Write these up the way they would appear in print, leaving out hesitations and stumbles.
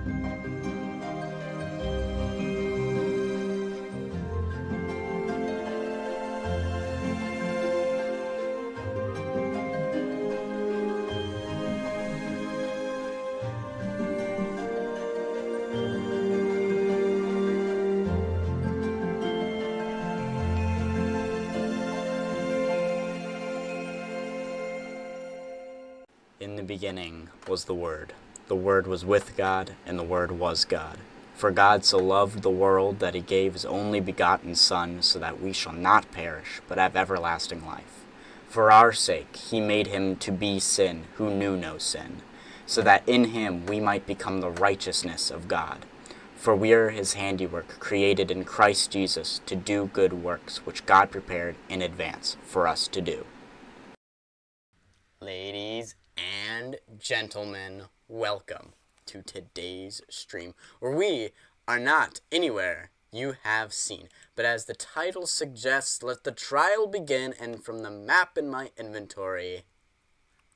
In the beginning was the Word. The Word was with God, and the Word was God. For God so loved the world that he gave his only begotten Son, so that we shall not perish, but have everlasting life. For our sake he made him to be sin, who knew no sin, so that in him we might become the righteousness of God. For we are his handiwork, created in Christ Jesus, to do good works, which God prepared in advance for us to do. Ladies and gentlemen, welcome to today's stream, where we are not anywhere you have seen, but as the title suggests, let the trial begin, and from the map in my inventory,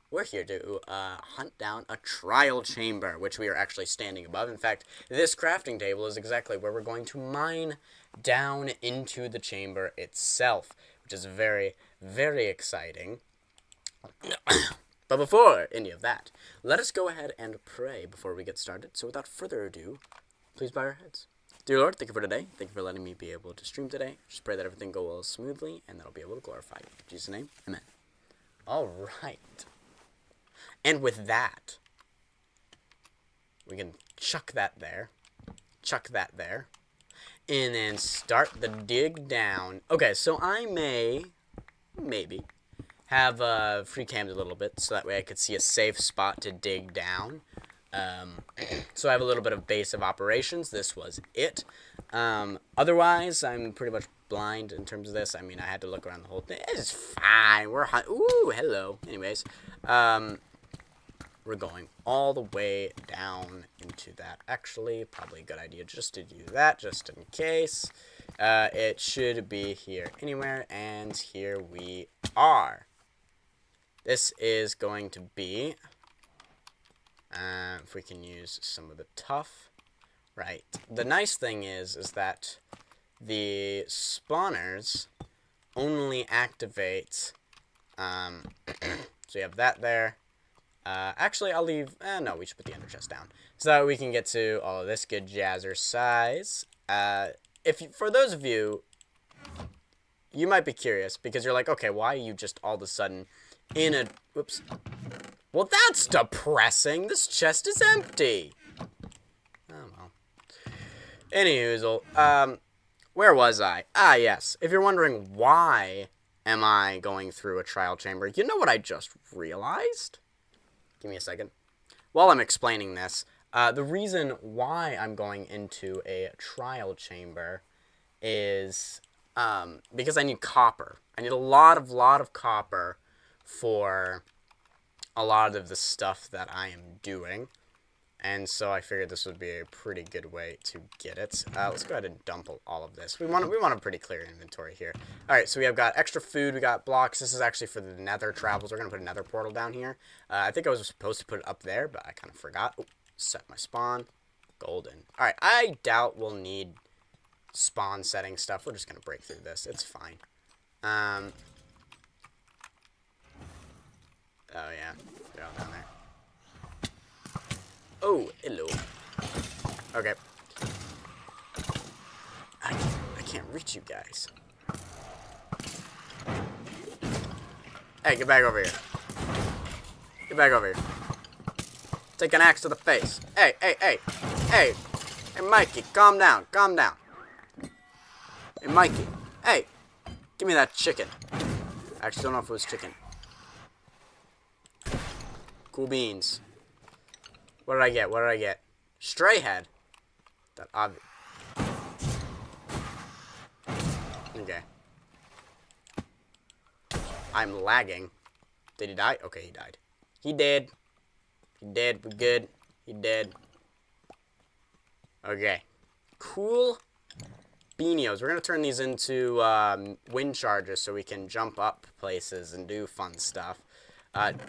we're here to hunt down a trial chamber, which we are actually standing above. In fact, this crafting table is exactly where we're going to mine down into the chamber itself, which is very, very exciting. But before any of that, let us go ahead and pray before we get started. So without further ado, please bow your heads. Dear Lord, thank you for today. Thank you for letting me be able to stream today. Just pray that everything go well smoothly and that I'll be able to glorify you. In Jesus' name, amen. All right. And with that, we can chuck that there, and then start the dig down. Okay, so I maybe have free cammed a little bit, so that way I could see a safe spot to dig down. So I have a little bit of base of operations. This was it. Otherwise, I'm pretty much blind in terms of this. I mean, I had to look around the whole thing. It's fine. We're ooh, hello. Anyways, we're going all the way down into that. Actually, probably a good idea just to do that, just in case. It should be here anywhere, and here we are. This is going to be, if we can use some of the tuff, right. The nice thing is that the spawners only activate, so you have that there. Actually, I'll leave, no, we should put the ender chest down, so that we can get to all of this good jazzercise. For those of you, you might be curious, because you're like, okay, why are you just all of a sudden in a, whoops, well, that's depressing, this chest is empty. Oh, well. Anywho, where was I? Ah, yes, if you're wondering why am I going through a trial chamber, you know what I just realized? Give me a second. While I'm explaining this, the reason why I'm going into a trial chamber is because I need copper. I need a lot of copper for a lot of the stuff that I am doing. And so I figured this would be a pretty good way to get it. Let's go ahead and dump all of this. We want a pretty clear inventory here. All right, so we have got extra food. We got blocks. This is actually for the nether travels. We're going to put a nether portal down here. I think I was supposed to put it up there, but I kind of forgot. Oh, set my spawn. Golden. All right, I doubt we'll need spawn setting stuff. We're just going to break through this. It's fine. Oh, yeah. They're all down there. Oh, hello. Okay. I can't reach you guys. Hey, get back over here. Get back over here. Take an axe to the face. Hey, hey, hey. Hey. Hey, Mikey, calm down. Calm down. Hey, Mikey. Hey. Give me that chicken. I actually don't know if it was chicken. Cool beans. What did I get? What did I get? Stray head. That obvious. Okay. I'm lagging. Did he die? Okay, he died. He did. He did. We're good. He did. Okay. Cool beanios. We're going to turn these into wind chargers so we can jump up places and do fun stuff.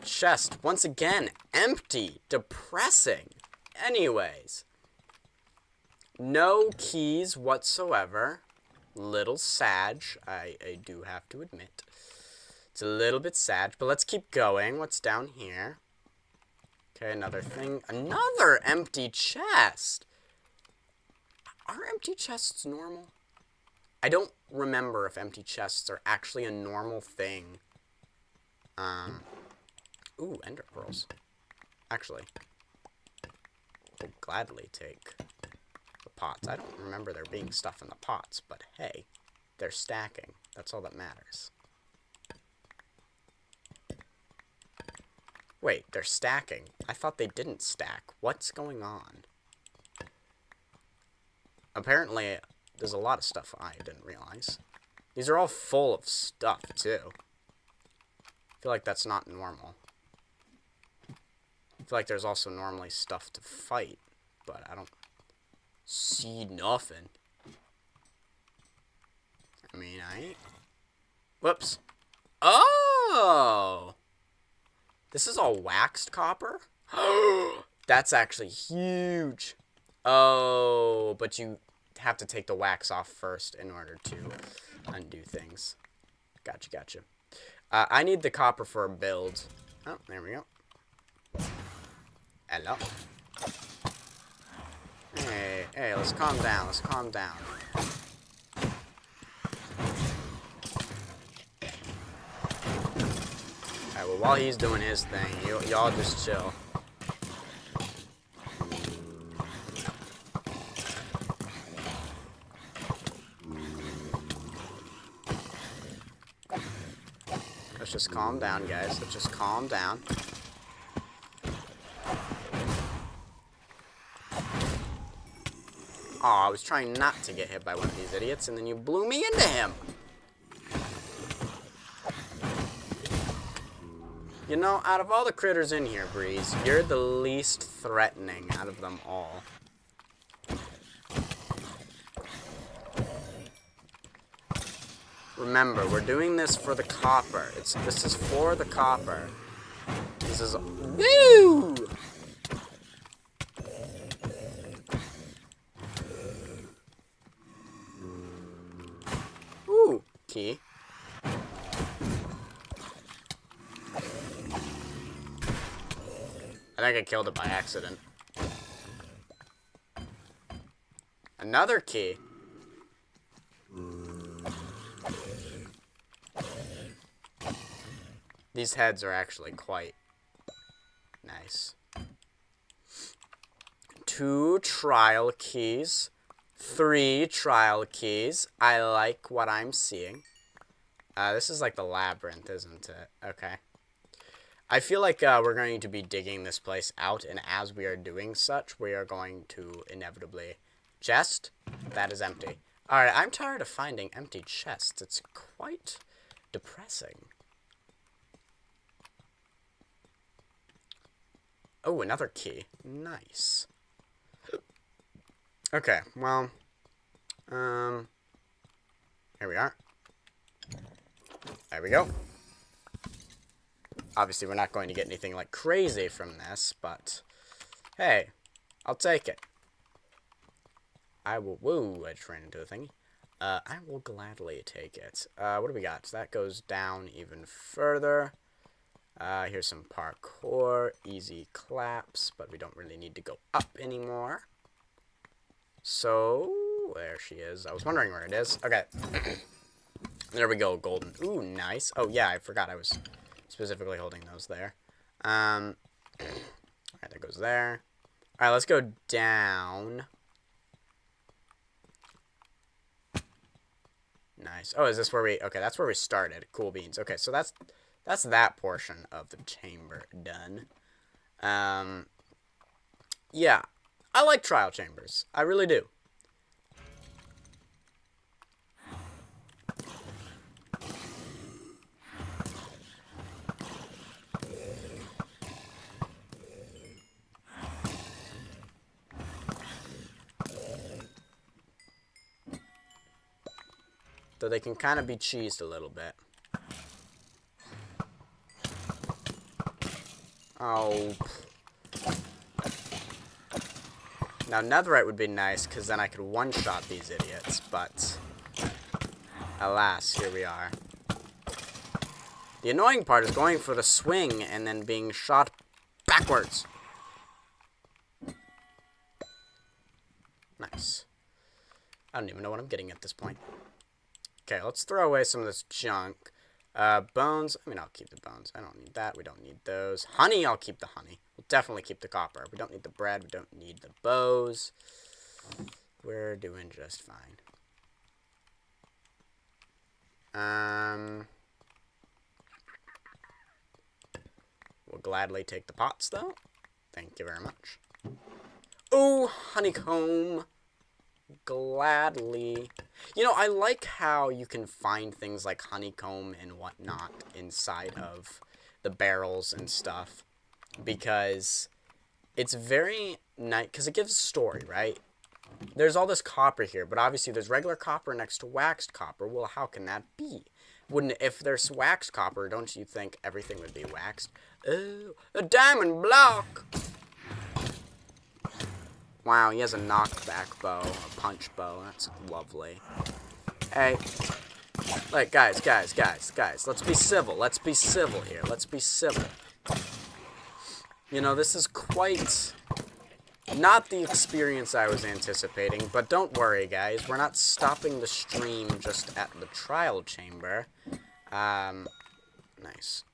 Chest, once again, empty. Depressing. Anyways, No keys whatsoever. Little sad, I do have to admit. It's a little bit sad, but let's keep going. What's down here? Okay, another thing. Another empty chest! Are empty chests normal? I don't remember if empty chests are actually a normal thing. Ooh, ender pearls. Actually, I'll gladly take the pots. I don't remember there being stuff in the pots, but hey, they're stacking. That's all that matters. Wait, they're stacking. I thought they didn't stack. What's going on? Apparently, there's a lot of stuff I didn't realize. These are all full of stuff, too. I feel like that's not normal. I feel like there's also normally stuff to fight, but I don't see nothing. I mean, I ain't... Whoops. Oh! This is all waxed copper? That's actually huge. Oh, but you have to take the wax off first in order to undo things. Gotcha, gotcha. I need the copper for a build. Oh, there we go. Hello. Hey, let's calm down. Let's calm down. Alright, well, while he's doing his thing, y'all just chill. Let's just calm down, guys. Let's just calm down. Aw, I was trying not to get hit by one of these idiots, and then you blew me into him. You know, out of all the critters in here, Breeze, you're the least threatening out of them all. Remember, we're doing this for the copper. This is for the copper. This is... Woo! Ooh, key. I think I killed it by accident. Another key. These heads are actually quite nice. 2 trial keys. 3 trial keys. I like what I'm seeing. This is like the labyrinth, isn't it? Okay. I feel like we're going to be digging this place out, and as we are doing such, we are going to inevitably... Chest? That is empty. Alright, I'm tired of finding empty chests. It's quite depressing. Oh, another key. Nice. Okay, well... here we are. There we go. Obviously, we're not going to get anything like crazy from this, but hey, I'll take it. I will. Whoa, I just ran into a thingy. I will gladly take it. What do we got? So that goes down even further. Here's some parkour, easy claps, but we don't really need to go up anymore. So there she is. I was wondering where it is. Okay. There we go, golden. Ooh, nice. Oh yeah, I forgot I was specifically holding those there. Alright, that goes there. Alright, let's go down. Nice. Oh, is this where we... Okay, that's where we started. Cool beans. Okay, so that's that portion of the chamber done. Yeah. I like trial chambers. I really do. Though they can kind of be cheesed a little bit. Oh. Now, netherite would be nice, because then I could one-shot these idiots, but alas, here we are. The annoying part is going for the swing and then being shot backwards. Nice. I don't even know what I'm getting at this point. Okay, let's throw away some of this junk. Bones. I mean, I'll keep the bones. I don't need that. We don't need those. Honey, I'll keep the honey. We'll definitely keep the copper. We don't need the bread. We don't need the bows. We're doing just fine. We'll gladly take the pots, though. Thank you very much. Oh, honeycomb. Gladly. You know, I like how you can find things like honeycomb and whatnot inside of the barrels and stuff. Because it's very nice. Because it gives a story, right? There's all this copper here, but obviously there's regular copper next to waxed copper. Well, how can that be? Wouldn't, if there's waxed copper, don't you think everything would be waxed? Oh, a diamond block! Wow, he has a knockback bow, a punch bow. That's lovely. Hey, like, guys, let's be civil. Let's be civil here. Let's be civil. You know, this is quite not the experience I was anticipating, but don't worry, guys. We're not stopping the stream just at the trial chamber. Nice.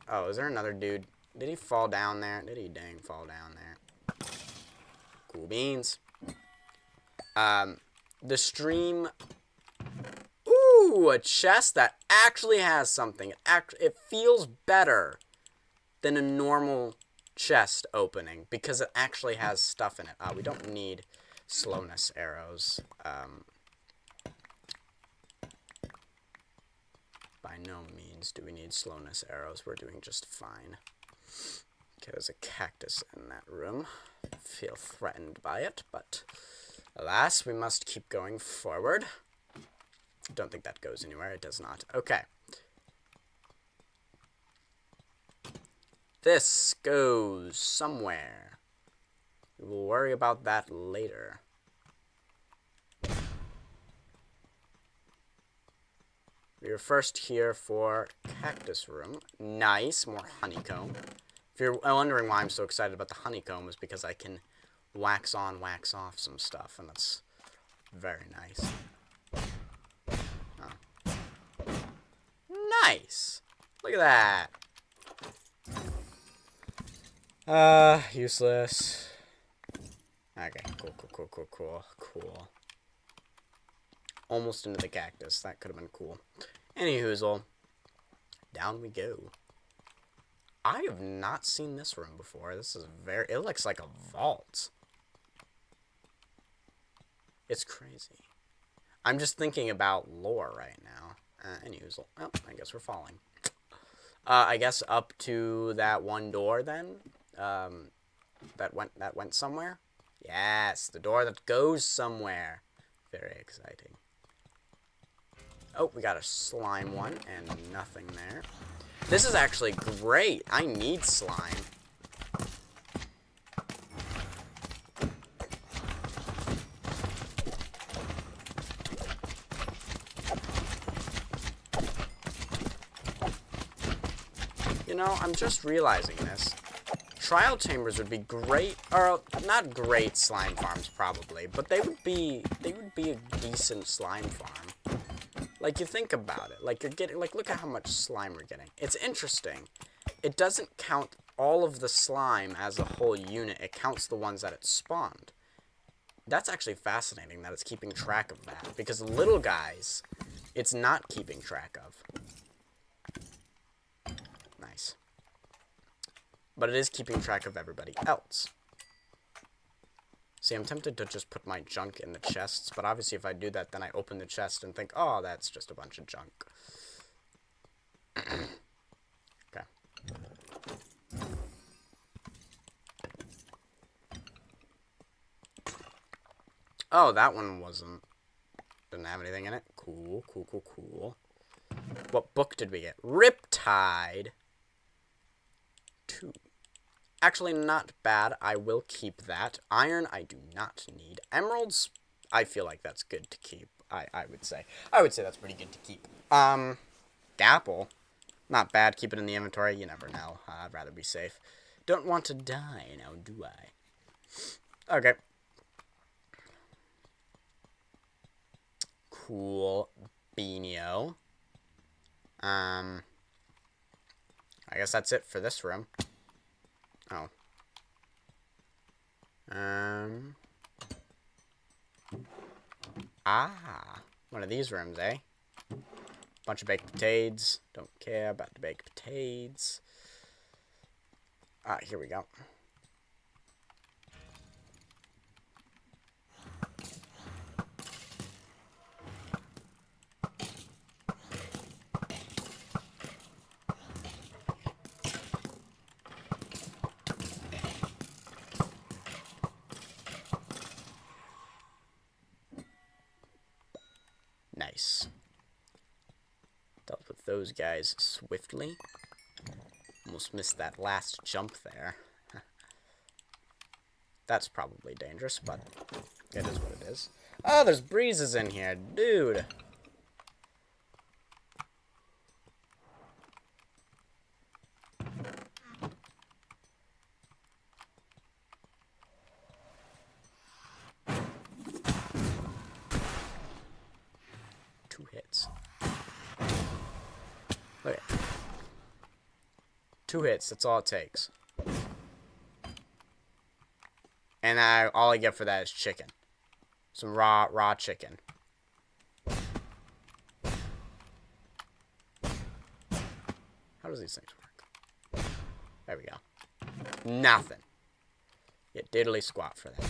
Oh, is there another dude? Did he fall down there? Did he dang fall down there? Cool beans. The stream... Ooh, a chest that actually has something. It feels better than a normal chest opening because it actually has stuff in it. We don't need slowness arrows. By no means do we need slowness arrows. We're doing just fine. Okay, there's a cactus in that room. Feel threatened by it, but alas, we must keep going forward. Don't think that goes anywhere. It does not. Okay. This goes somewhere. We will worry about that later. We were first here for cactus room. Nice, more honeycomb. If you're wondering why I'm so excited about the honeycomb, is because I can wax on, wax off some stuff, and that's very nice. Oh. Nice! Look at that! Useless. Okay, cool. Almost into the cactus. That could have been cool. Anyhoozle. Down we go. I have not seen this room before. This is very... It looks like a vault. It's crazy. I'm just thinking about lore right now. Anyhoozle. Well, I guess we're falling. I guess up to that one door then. That went somewhere. Yes, the door that goes somewhere. Very exciting. Oh, we got a slime one and nothing there. This is actually great. I need slime. You know, I'm just realizing this. Trial chambers would be great, or not great slime farms probably, but they would be a decent slime farm. Like, you think about it, like, you're getting, like, look at how much slime we're getting. It's interesting. It doesn't count all of the slime as a whole unit. It counts the ones that it spawned. That's actually fascinating that it's keeping track of that, because little guys, it's not keeping track of. Nice. But it is keeping track of everybody else. See, I'm tempted to just put my junk in the chests, but obviously if I do that, then I open the chest and think, oh, that's just a bunch of junk. Okay. Oh, that one didn't have anything in it. Cool. What book did we get? Riptide 2. Actually, not bad. I will keep that. Iron, I do not need. Emeralds, I feel like that's good to keep. I would say. I would say that's pretty good to keep. Dapple, not bad. Keep it in the inventory. You never know. I'd rather be safe. Don't want to die now, do I? Okay. Cool. Beanio. I guess that's it for this room. Oh. One of these rooms, eh? Bunch of baked potatoes. Don't care about the baked potatoes. Here we go. Nice. Dealt with those guys swiftly. Almost missed that last jump there. That's probably dangerous, but it is what it is. Oh, there's breezes in here, dude. Two hits. Look at it. 2 hits, that's all it takes. And all I get for that is chicken. Some raw chicken. How does these things work? There we go. Nothing. Yeah, diddly squat for that.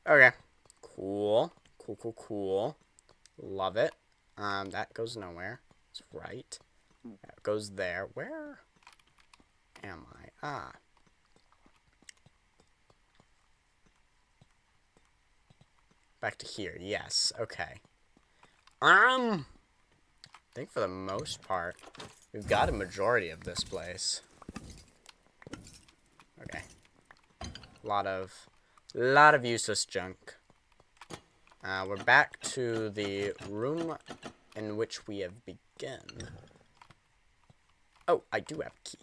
Okay. Cool. Cool. Love it. That goes nowhere. It's right. That goes there. Where am I? Back to here. Yes. Okay. I think for the most part, we've got a majority of this place. Okay. Lot of useless junk. We're back to the room in which we have begun. Oh, I do have a key.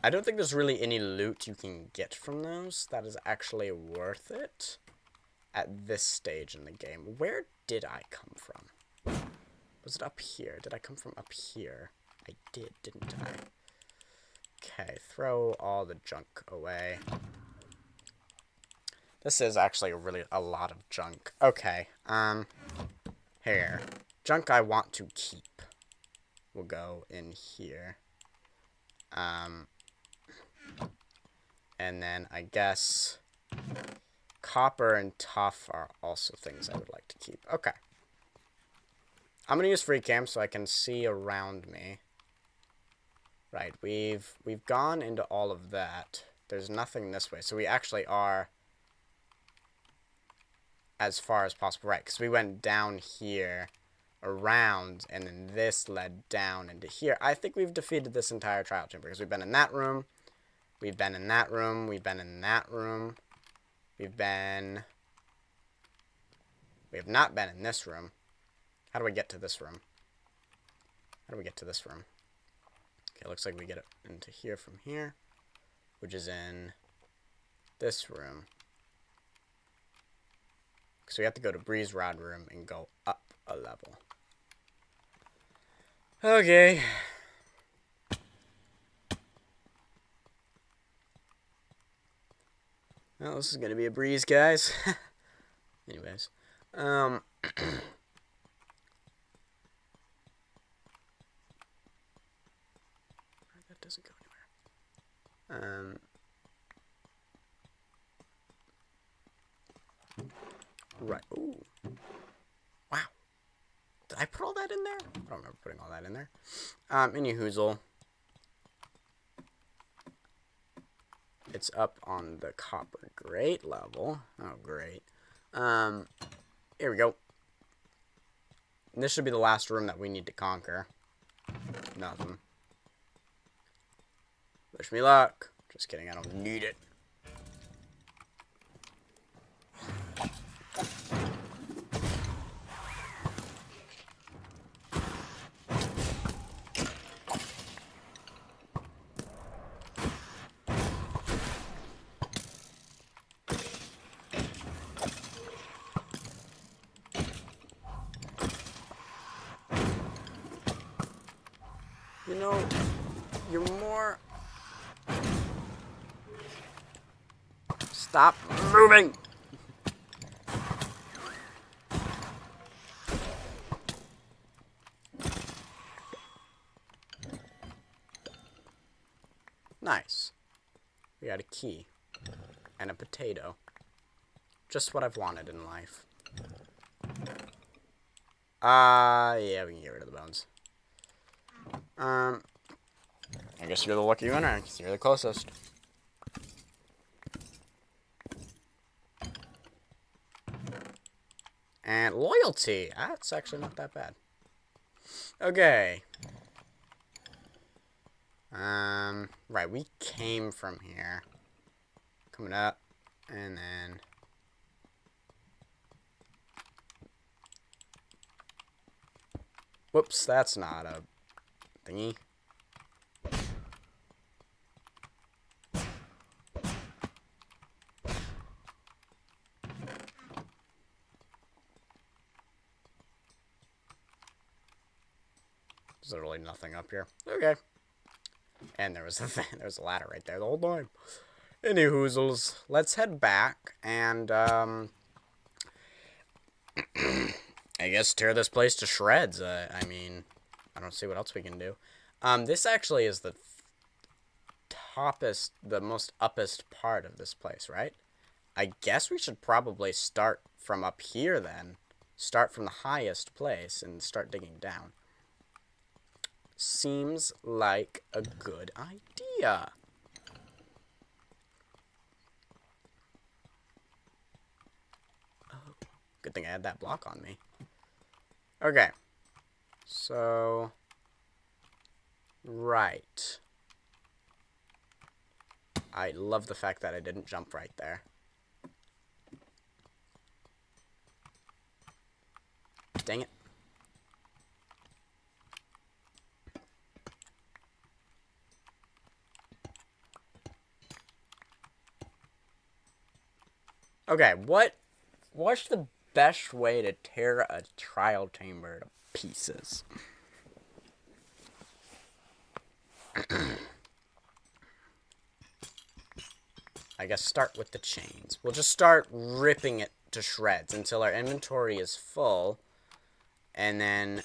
I don't think there's really any loot you can get from those that is actually worth it at this stage in the game. Where did I come from? Was it up here? Did I come from up here? I did, didn't I? Okay, throw all the junk away. This is actually a lot of junk. Okay, here. Junk I want to keep will go in here. And then I guess copper and tough are also things I would like to keep. Okay. I'm gonna use free cam so I can see around me. Right, we've gone into all of that. There's nothing this way, so we actually are as far as possible. Right, because we went down here, around, and then this led down into here. I think we've defeated this entire trial chamber, because we've been in that room, we've been in that room, we've been in that room, we have not been in this room. How do I get to this room? How do we get to this room? Okay, looks like we get it into here from here, which is in this room. So we have to go to Breeze Rod room and go up a level. Okay. Well, this is gonna be a breeze, guys. Anyways, that doesn't go anywhere. Right. Ooh. Wow. Did I put all that in there? I don't remember putting all that in there. Anyhoozle. It's up on the copper grate level. Oh, great. Here we go. And this should be the last room that we need to conquer. Nothing. Wish me luck. Just kidding, I don't need it. You know, you're more... Stop moving! Nice. We got a key. And a potato. Just what I've wanted in life. Yeah, we can get rid of the bones. I guess you're the lucky winner, because you're the closest. And loyalty. That's actually not that bad. Okay. Right, we came from here. Coming up, and then... Whoops, that's not a thingy. There's literally nothing up here. Okay. And there was a ladder right there the whole time. Any hoozles, let's head back and I guess tear this place to shreds. I mean, I don't see what else we can do. This actually is the most uppest part of this place, right? I guess we should probably start from up here then. Start from the highest place and start digging down. Seems like a good idea. Oh, good thing I had that block on me. Okay. So, right. I love the fact that I didn't jump right there. Dang it. Okay, what's the best way to tear a trial chamber to pieces? I guess start with the chains. We'll just start ripping it to shreds until our inventory is full, and then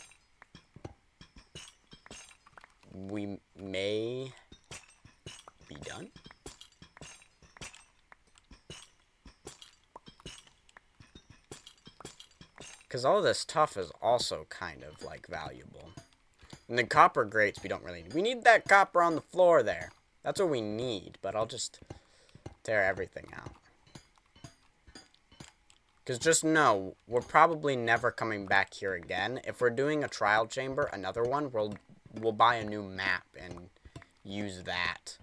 we may be done. Because all this stuff is also kind of, like, valuable. And the copper grates we don't really need. We need that copper on the floor there. That's what we need, but I'll just tear everything out. Because just know, we're probably never coming back here again. If we're doing a trial chamber, another one, we'll buy a new map and use that.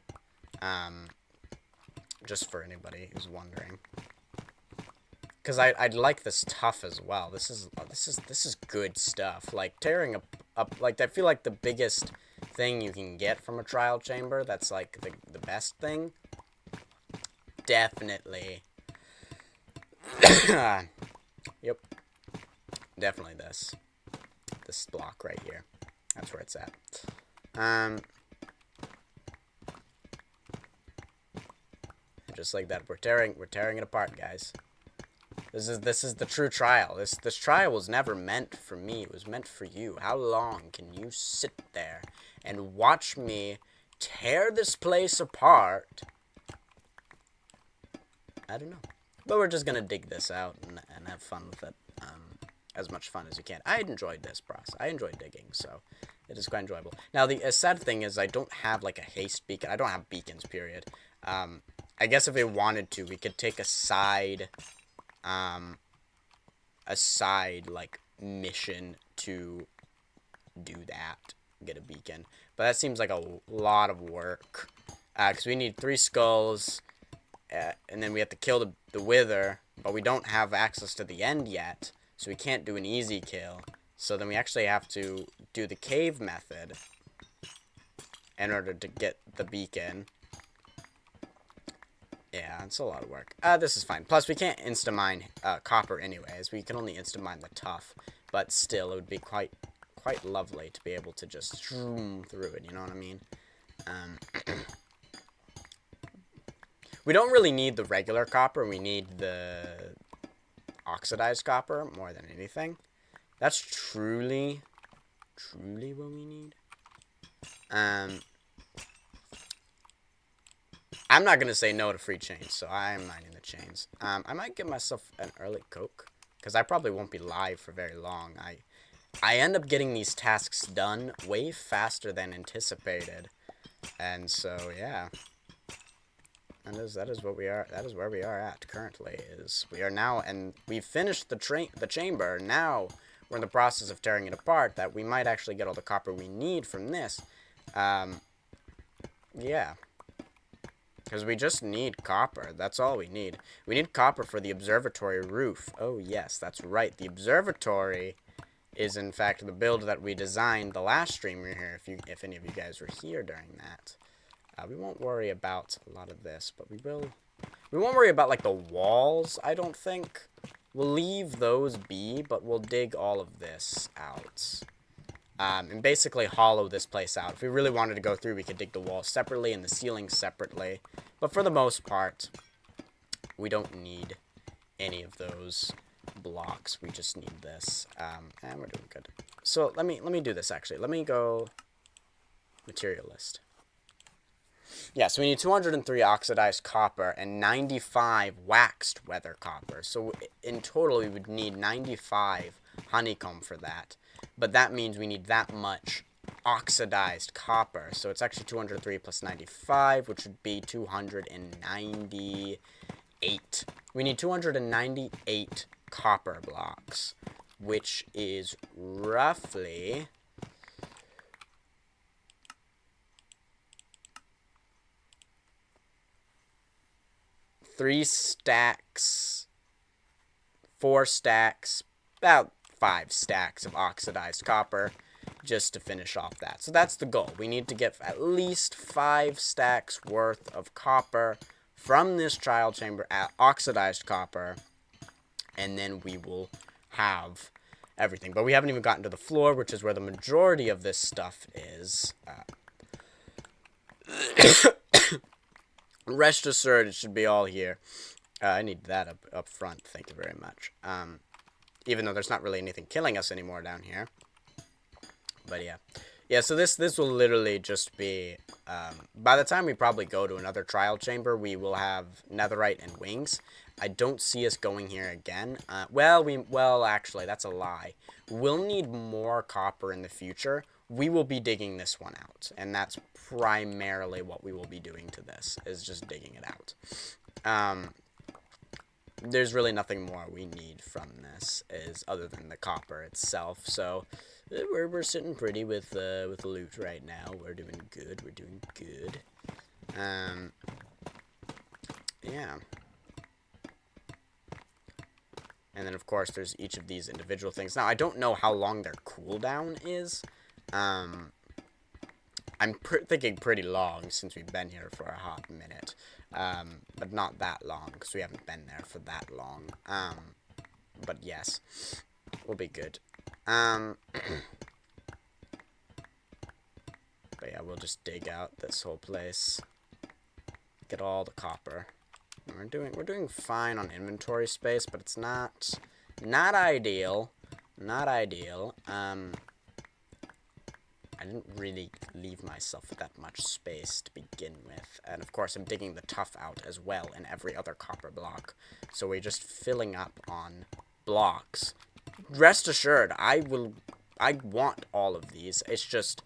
Just for anybody who's wondering. Because I'd like this stuff as well. This is good stuff. Like tearing up like I feel like the biggest thing you can get from a trial chamber. That's like the best thing. Definitely. Yep. Definitely this block right here. That's where it's at. Just like that, we're tearing it apart, guys. This is the true trial. This trial was never meant for me. It was meant for you. How long can you sit there and watch me tear this place apart? I don't know. But we're just gonna dig this out and have fun with it. As much fun as you can. I enjoyed this process. I enjoyed digging, so it is quite enjoyable. Now, the sad thing is I don't have, like, a haste beacon. I don't have beacons, period. I guess if we wanted to, we could take a side... a side, like, mission to do that. Get a beacon. But that seems like a lot of work. Because we need 3 skulls, and then we have to kill the wither, but we don't have access to the end yet, so we can't do an easy kill. So then we actually have to do the cave method in order to get the beacon. Yeah, it's a lot of work. This is fine. Plus, we can't insta-mine copper anyways. We can only insta-mine the tough, but still, it would be quite lovely to be able to just zoom through it, you know what I mean? We don't really need the regular copper. We need the oxidized copper more than anything. That's truly what we need. I'm not going to say no to free chains, so I'm mining the chains. I might give myself an early coke, because I probably won't be live for very long. I end up getting these tasks done way faster than anticipated. And so, yeah. That is what we are. That is where we are at currently. We are now, and we've finished the chamber. Now we're in the process of tearing it apart. That we might actually get all the copper we need from this. Yeah, because we just need copper. That's all we need. We need copper for the observatory roof. Oh yes, that's right. The observatory is in fact the build that we designed the last stream we were here. If any of you guys were here during that. We won't worry about a lot of this, but we will. We won't worry about, like, the walls, I don't think. We'll leave those be, but we'll dig all of this out. And basically hollow this place out. If we really wanted to go through, we could dig the walls separately and the ceiling separately. But for the most part, we don't need any of those blocks. We just need this. And we're doing good. So let me do this, actually. Let me go materialist. Yeah, so we need 203 oxidized copper and 95 waxed weather copper. So in total, we would need 95 honeycomb for that. But that means we need that much oxidized copper. So it's actually 203 plus 95, which would be 298. We need 298 copper blocks, which is roughly... 3 stacks, 4 stacks, about 5 stacks of oxidized copper just to finish off that. So that's the goal. We need to get at least 5 stacks worth of copper from this trial chamber at oxidized copper, and then we will have everything. But we haven't even gotten to the floor, which is where the majority of this stuff is. Rest assured, it should be all here. I need that up front. Thank you very much. Even though there's not really anything killing us anymore down here. But yeah. Yeah, so this will literally just be... by the time we probably go to another trial chamber, we will have netherite and wings. I don't see us going here again. Well, actually, that's a lie. We'll need more copper in the future. We will be digging this one out, and that's primarily what we will be doing to this, is just digging it out. There's really nothing more we need from this, other than the copper itself, so we're sitting pretty with loot right now. We're doing good, yeah. And then, of course, there's each of these individual things. Now, I don't know how long their cooldown is. I'm thinking pretty long since we've been here for a hot minute. But not that long, because we haven't been there for that long. But yes, we'll be good. But yeah, we'll just dig out this whole place. Get all the copper. We're doing fine on inventory space, but it's not ideal. Not ideal. I didn't really leave myself that much space to begin with. And of course, I'm digging the tough out as well in every other copper block. So we're just filling up on blocks. Rest assured, I want all of these. It's just,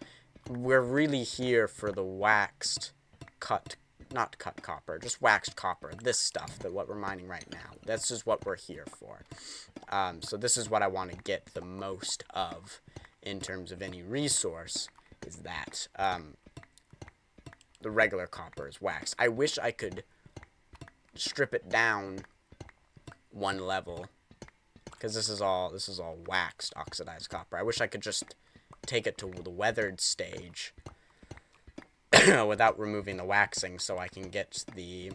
we're really here for the waxed cut not cut copper, just waxed copper. This stuff, what we're mining right now. That's just what we're here for. So this is what I want to get the most of in terms of any resource, is that the regular copper is waxed. I wish I could strip it down one level, because this is all waxed oxidized copper. I wish I could just take it to the weathered stage without removing the waxing, so I can get the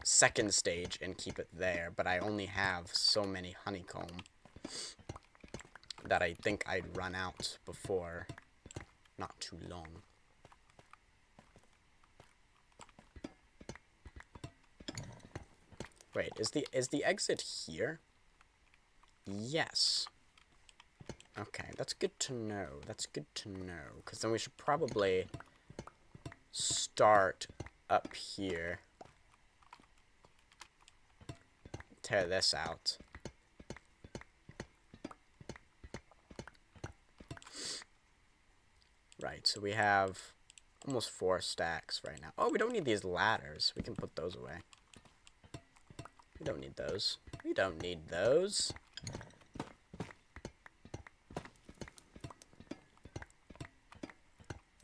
second stage and keep it there. But I only have so many honeycomb that I think I'd run out before not too long. Wait, is the exit here? Yes. Okay, that's good to know. That's good to know. Because then we should probably start up here. Tear this out. Right, so we have almost 4 stacks right now. Oh, we don't need these ladders. We can put those away. We don't need those. We don't need those.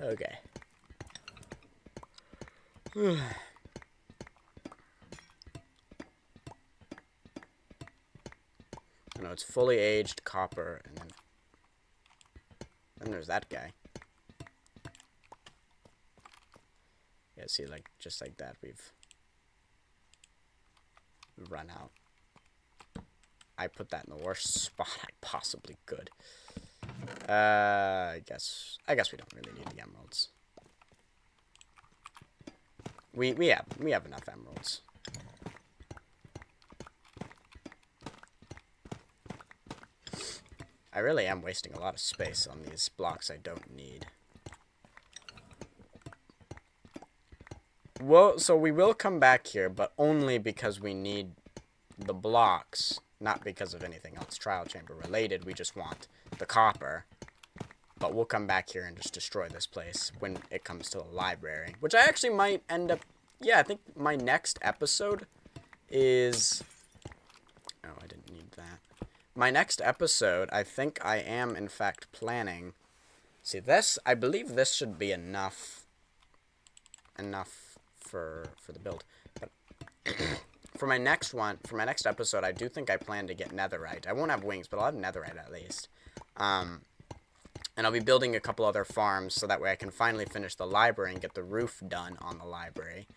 Okay. I know it's fully aged copper, and then there's that guy. Yeah, see, like, just like that, we've run out. I put that in the worst spot I possibly could. I guess we don't really need the emeralds. We have enough emeralds. I really am wasting a lot of space on these blocks I don't need. Well, so we will come back here, but only because we need the blocks, not because of anything else trial chamber related. We just want the copper. But we'll come back here and just destroy this place when it comes to the library. Which I actually might end up... Yeah, I think my next episode is... Oh, I didn't need that. My next episode, I think I am, in fact, planning... See, this... I believe this should be enough for the build. But for my next episode, I do think I plan to get netherite. I won't have wings, but I'll have netherite at least. And I'll be building a couple other farms so that way I can finally finish the library and get the roof done on the library.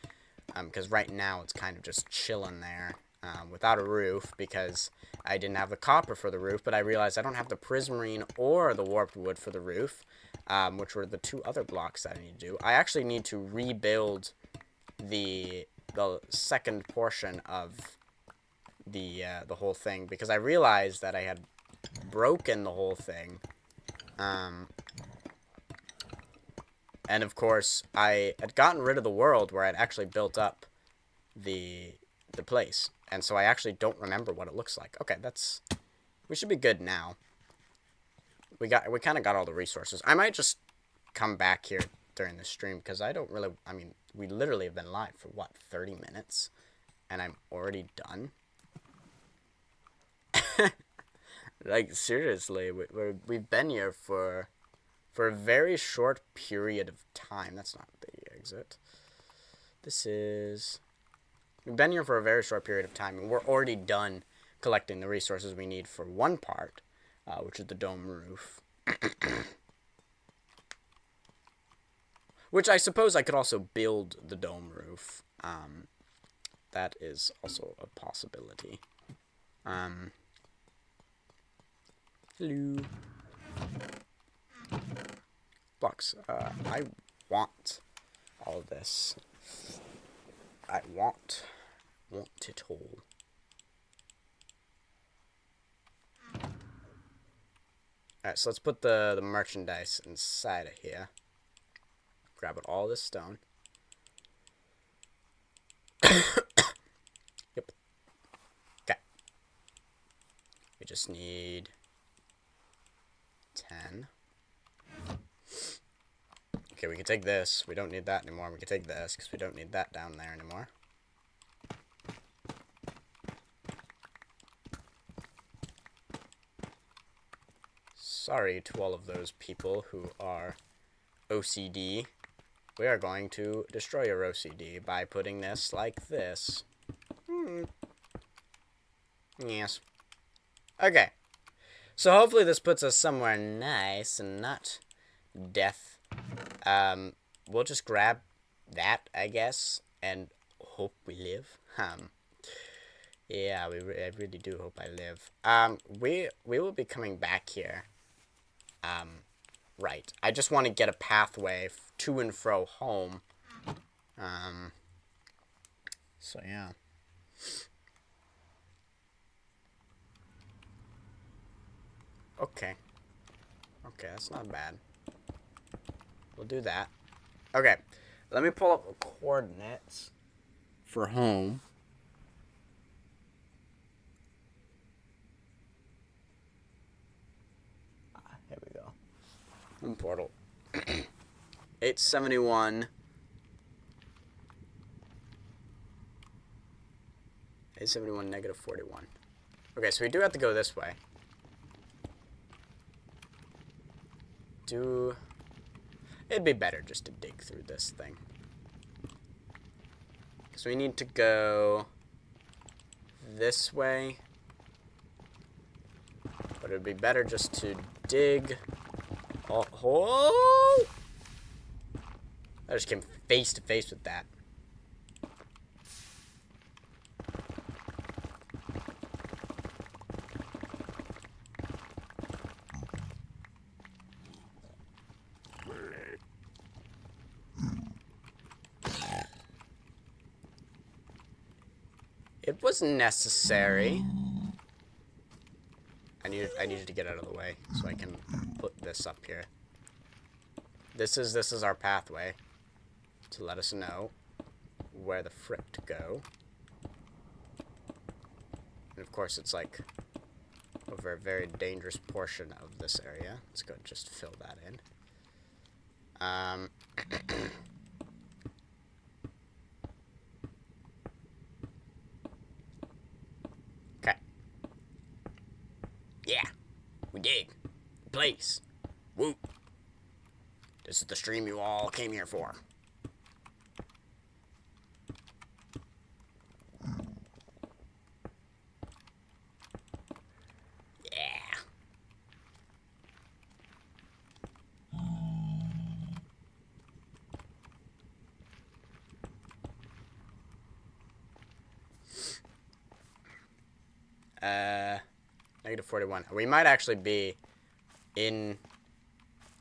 Because right now it's kind of just chilling there without a roof because I didn't have the copper for the roof, but I realized I don't have the prismarine or the warped wood for the roof, which were the 2 other blocks that I need to do. I actually need to rebuild the second portion of the whole thing because I realized that I had broken the whole thing. And of course, I had gotten rid of the world where I'd actually built up the place. And so I actually don't remember what it looks like. Okay, we should be good now. We kind of got all the resources. I might just come back here during the stream because I mean, we literally have been live for what, 30 minutes? And I'm already done? Like, seriously, we've been here for a very short period of time. That's not the exit. We've been here for a very short period of time, and we're already done collecting the resources we need for one part, which is the dome roof. Which I suppose I could also build the dome roof. That is also a possibility. Hello. Blocks. I want all this. I want it all. Alright, so let's put the merchandise inside of here. Grab it all this stone. Yep. Okay. We just need 10. Okay, we can take this. We don't need that anymore. We can take this, because we don't need that down there anymore. Sorry to all of those people who are OCD. We are going to destroy your OCD by putting this like this. Yes. Okay. So hopefully this puts us somewhere nice and not death. We'll just grab that, I guess, and hope we live. Yeah, I really do hope I live. We will be coming back here. Right. I just want to get a pathway to and fro home. So yeah. Okay. Okay, that's not bad. We'll do that. Okay. Let me pull up the coordinates for home. Here we go. Home portal. 871. 871 negative 41. Okay, so we do have to go this way. It'd be better just to dig through this thing. So we need to go this way. But it'd be better just to dig. Oh! I just came face to face with that. It was necessary. I needed to get out of the way so I can put this up here. This is our pathway to let us know where the frick to go. And of course it's like over a very dangerous portion of this area. Let's go just fill that in. Okay. Yeah. We dig. Place. Woo. This is the stream you all came here for. Yeah. Negative 41. We might actually be in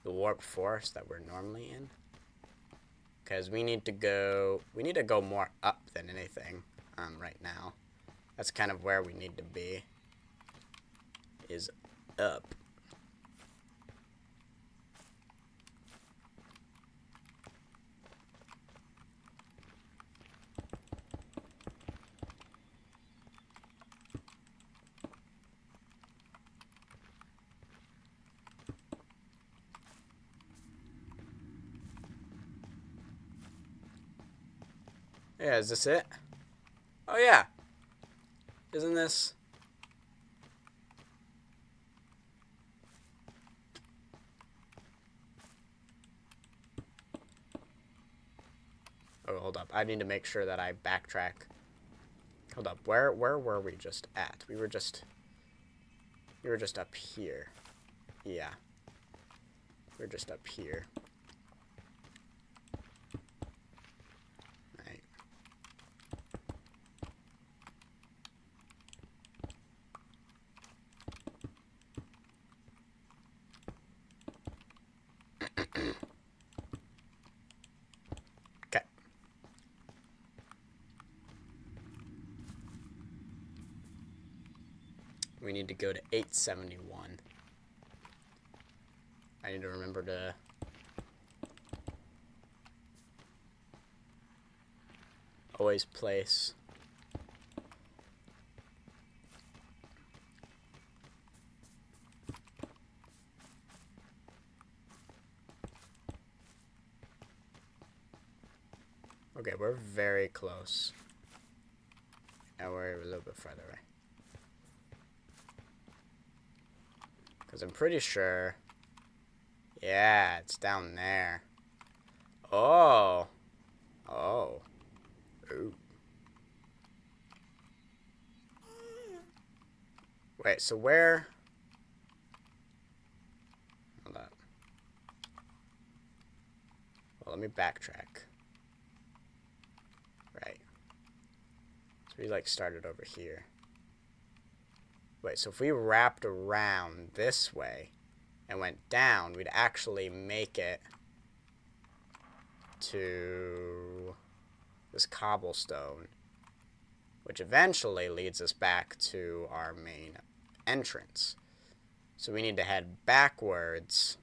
the warped forest that we're normally in. Because we need to go more up than anything right now. That's kind of where we need to be. Is up. Yeah, is this it? Oh yeah. Isn't this? Oh, hold up. I need to make sure that I backtrack. Hold up. Where were we just at? We were just up here. Yeah. We were just up here. Right. Okay. We need to go to 871. I need to remember to always place Okay, we're very close. And we're a little bit further away. Because I'm pretty sure... Yeah, it's down there. Oh. Oh. Ooh. Wait, so where... Hold up. Well, let me backtrack. Right. So we, like, started over here. Wait, so if we wrapped around this way and went down, we'd actually make it to this cobblestone, which eventually leads us back to our main entrance. So we need to head backwards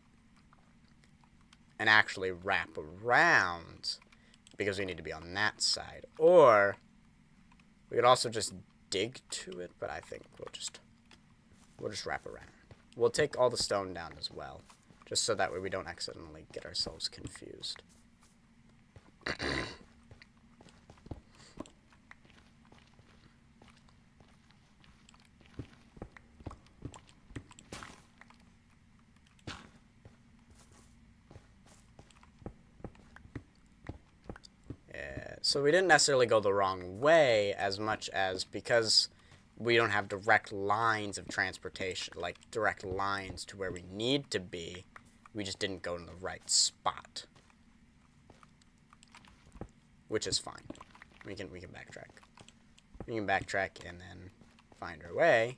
and actually wrap around because we need to be on that side. Or we could also just dig to it, but I think we'll just wrap around. We'll take all the stone down as well, just so that way we don't accidentally get ourselves confused. So we didn't necessarily go the wrong way as much as because we don't have direct lines of transportation, like direct lines to where we need to be, we just didn't go in the right spot. Which is fine. We can backtrack. We can backtrack and then find our way,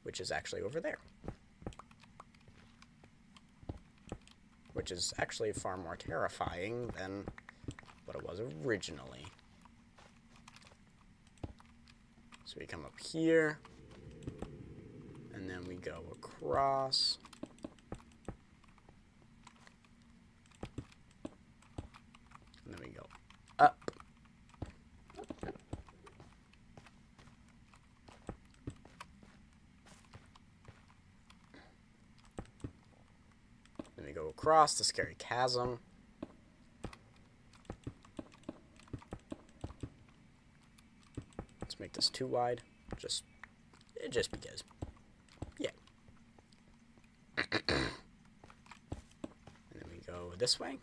which is actually over there. Which is actually far more terrifying than what it was originally. So we come up here, and then we go across. And then we go up. Then we go across the scary chasm. Make this too wide, just because, yeah. And then we go this way.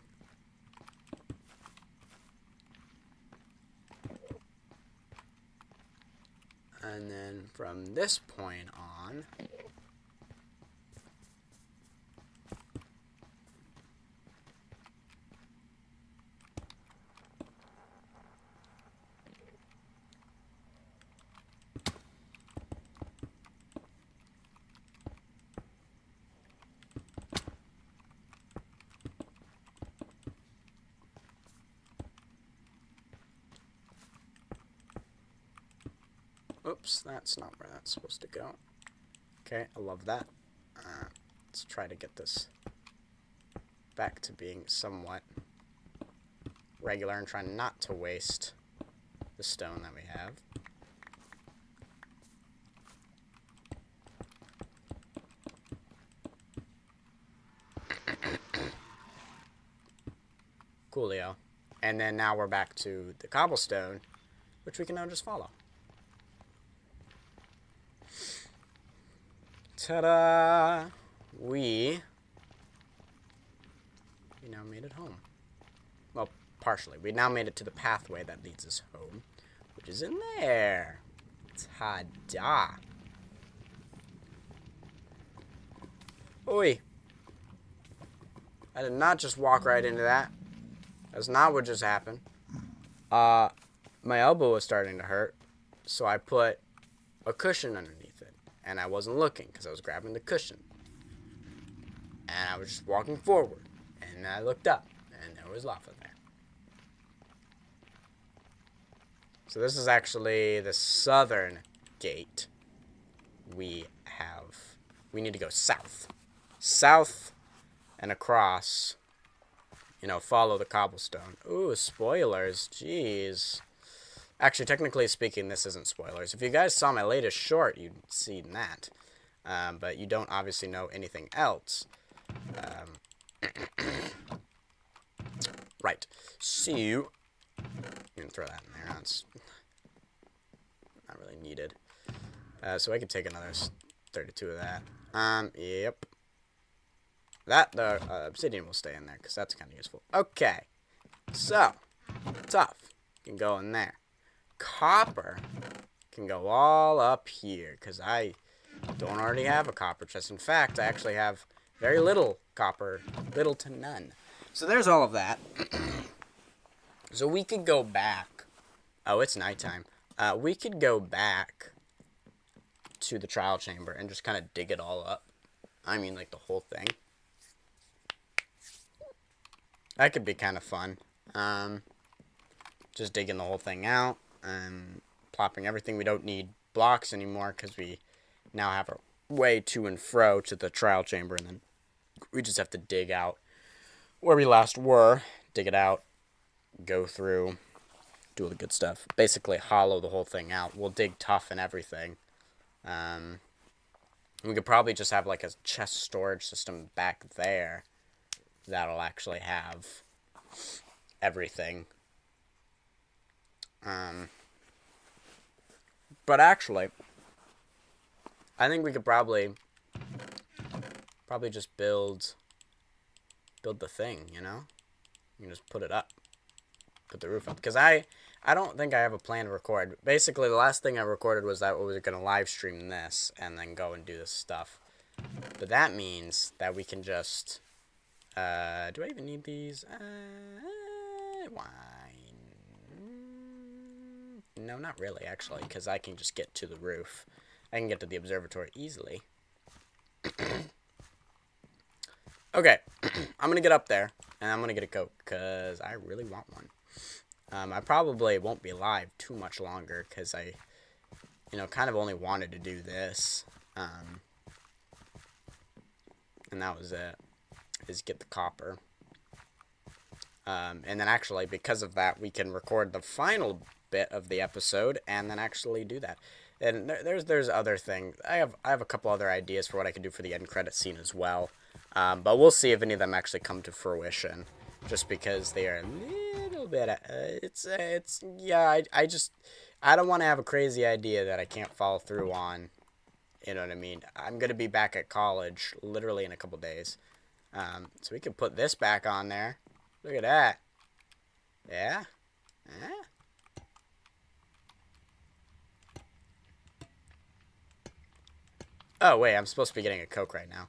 And then from this point on, oops, that's not where that's supposed to go. Okay, I love that. Let's try to get this back to being somewhat regular and try not to waste the stone that we have. Coolio. And then now we're back to the cobblestone, which we can now just follow. Ta-da! We now made it home. Well, partially. We now made it to the pathway that leads us home, which is in there. Ta-da! Oi! I did not just walk right into that. That's not what just happened. My elbow was starting to hurt, so I put a cushion underneath it. And I wasn't looking because I was grabbing the cushion. And I was just walking forward. And I looked up, and there was lava there. So this is actually the southern gate. We need to go south. South and across. You know, follow the cobblestone. Ooh, spoilers. Jeez. Actually, technically speaking, this isn't spoilers. If you guys saw my latest short, you'd seen that. But you don't obviously know anything else. Right. So, you can throw that in there. That's not really needed. So I could take another 32 of that. Yep. The obsidian will stay in there, because that's kind of useful. Okay. So, tough can go in there. Copper can go all up here, because I don't already have a copper chest. In fact, I actually have very little copper, little to none. So there's all of that. So we could go back. Oh, it's nighttime. We could go back to the trial chamber and just kind of dig it all up. I mean, like the whole thing. That could be kind of fun. Just digging the whole thing out and plopping everything. We don't need blocks anymore because we now have a way to and fro to the trial chamber, and then we just have to dig out where we last were, dig it out, go through, do all the good stuff. Basically hollow the whole thing out. We'll dig tough and everything. We could probably just have like a chest storage system back there that'll actually have everything. But actually, I think we could probably just build the thing, you know? You can just put it up. Put the roof up. Because I don't think I have a plan to record. Basically, the last thing I recorded was that we were going to live stream this and then go and do this stuff. But that means that we can just... do I even need these? Why? No, not really, actually, because I can just get to the roof. I can get to the observatory easily. Okay, I'm going to get up there, and I'm going to get a Coke, because I really want one. I probably won't be live too much longer, because I, kind of only wanted to do this. And that was it, is get the copper. And then actually, because of that, we can record the final bit of the episode, and then actually do that. And there's other things. I have a couple other ideas for what I could do for the end credit scene as well. But we'll see if any of them actually come to fruition, just because they are a little bit. I don't want to have a crazy idea that I can't follow through on. You know what I mean? I'm gonna be back at college literally in a couple days, so we can put this back on there. Look at that. Yeah. Yeah. Oh wait, I'm supposed to be getting a Coke right now.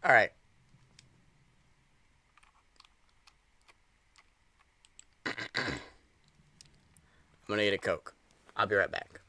All right. I'm gonna get a Coke. I'll be right back.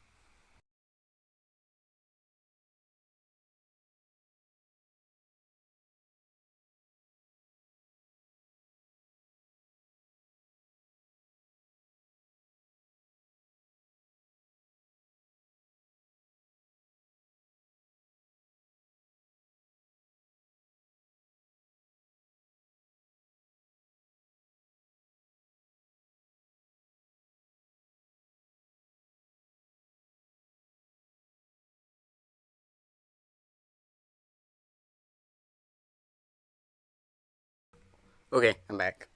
Okay, I'm back.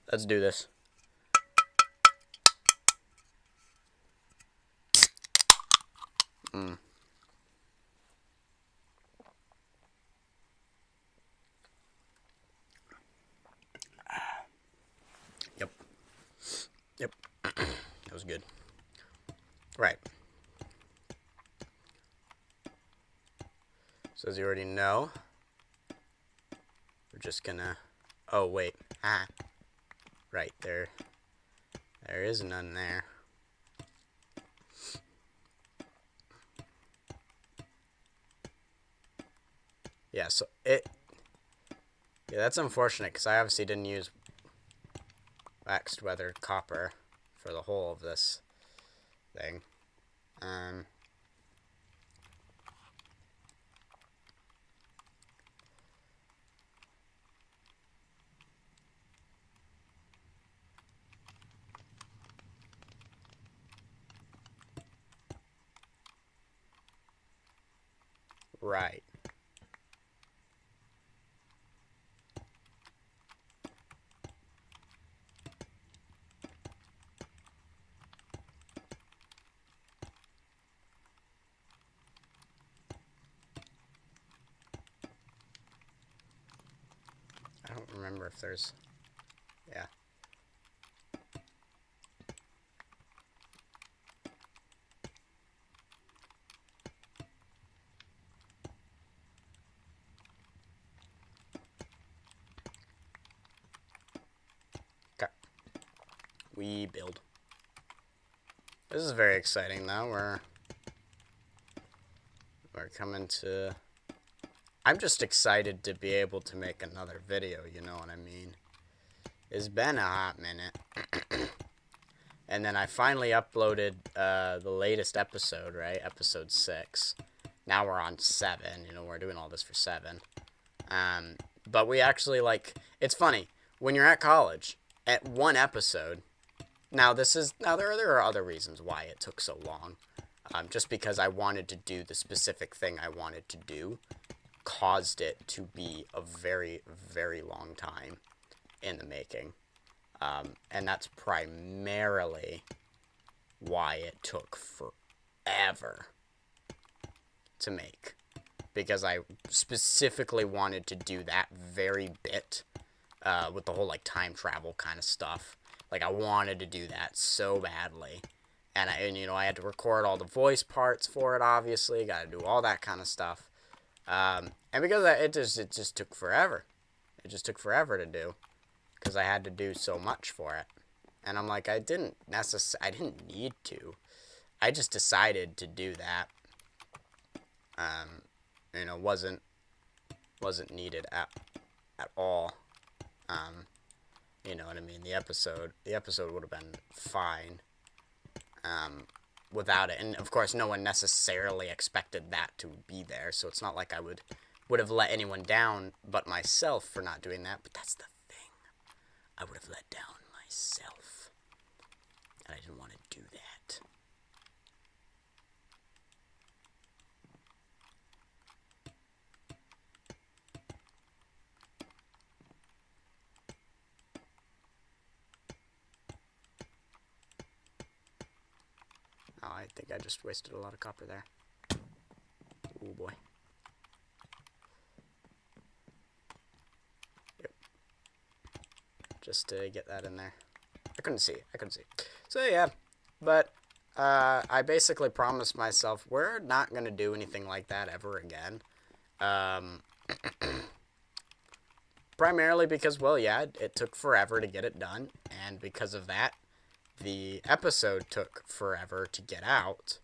Let's do this. Yep. Yep. That was good. Right. So as you already know, we're just gonna... Oh, wait. Right, there is none there. Yeah, so yeah, that's unfortunate, because I obviously didn't use waxed weathered copper for the whole of this thing. Right. I don't remember if there's... Yeah. Okay. We build. This is very exciting, though. We're coming to... I'm just excited to be able to make another video, you know what I mean? It's been a hot minute. And then I finally uploaded the latest episode, right? Episode 6. Now we're on 7. You know, we're doing all this for 7. But we actually, like... It's funny. When you're at college, at one episode... Now, there are other reasons why it took so long. Just because I wanted to do the specific thing I wanted to do caused it to be a very, very long time in the making. And that's primarily why it took forever to make. Because I specifically wanted to do that very bit with the whole, like, time travel kind of stuff. Like, I wanted to do that so badly. And you know, I had to record all the voice parts for it, obviously. Got to do all that kind of stuff. And because it just took forever. It just took forever to do. Because I had to do so much for it. And I'm like, I didn't need to. I just decided to do that. You know, wasn't needed at all. You know what I mean? The episode would have been fine. Without it. And of course no one necessarily expected that to be there, so it's not like I would have let anyone down but myself for not doing that. But that's the thing. I would have let down myself. And I didn't want to do that. Oh, I think I just wasted a lot of copper there. Oh boy. Yep. Just to get that in there. I couldn't see. So yeah, but I basically promised myself we're not going to do anything like that ever again. Primarily because, well, yeah, it took forever to get it done, and because of that, the episode took forever to get out,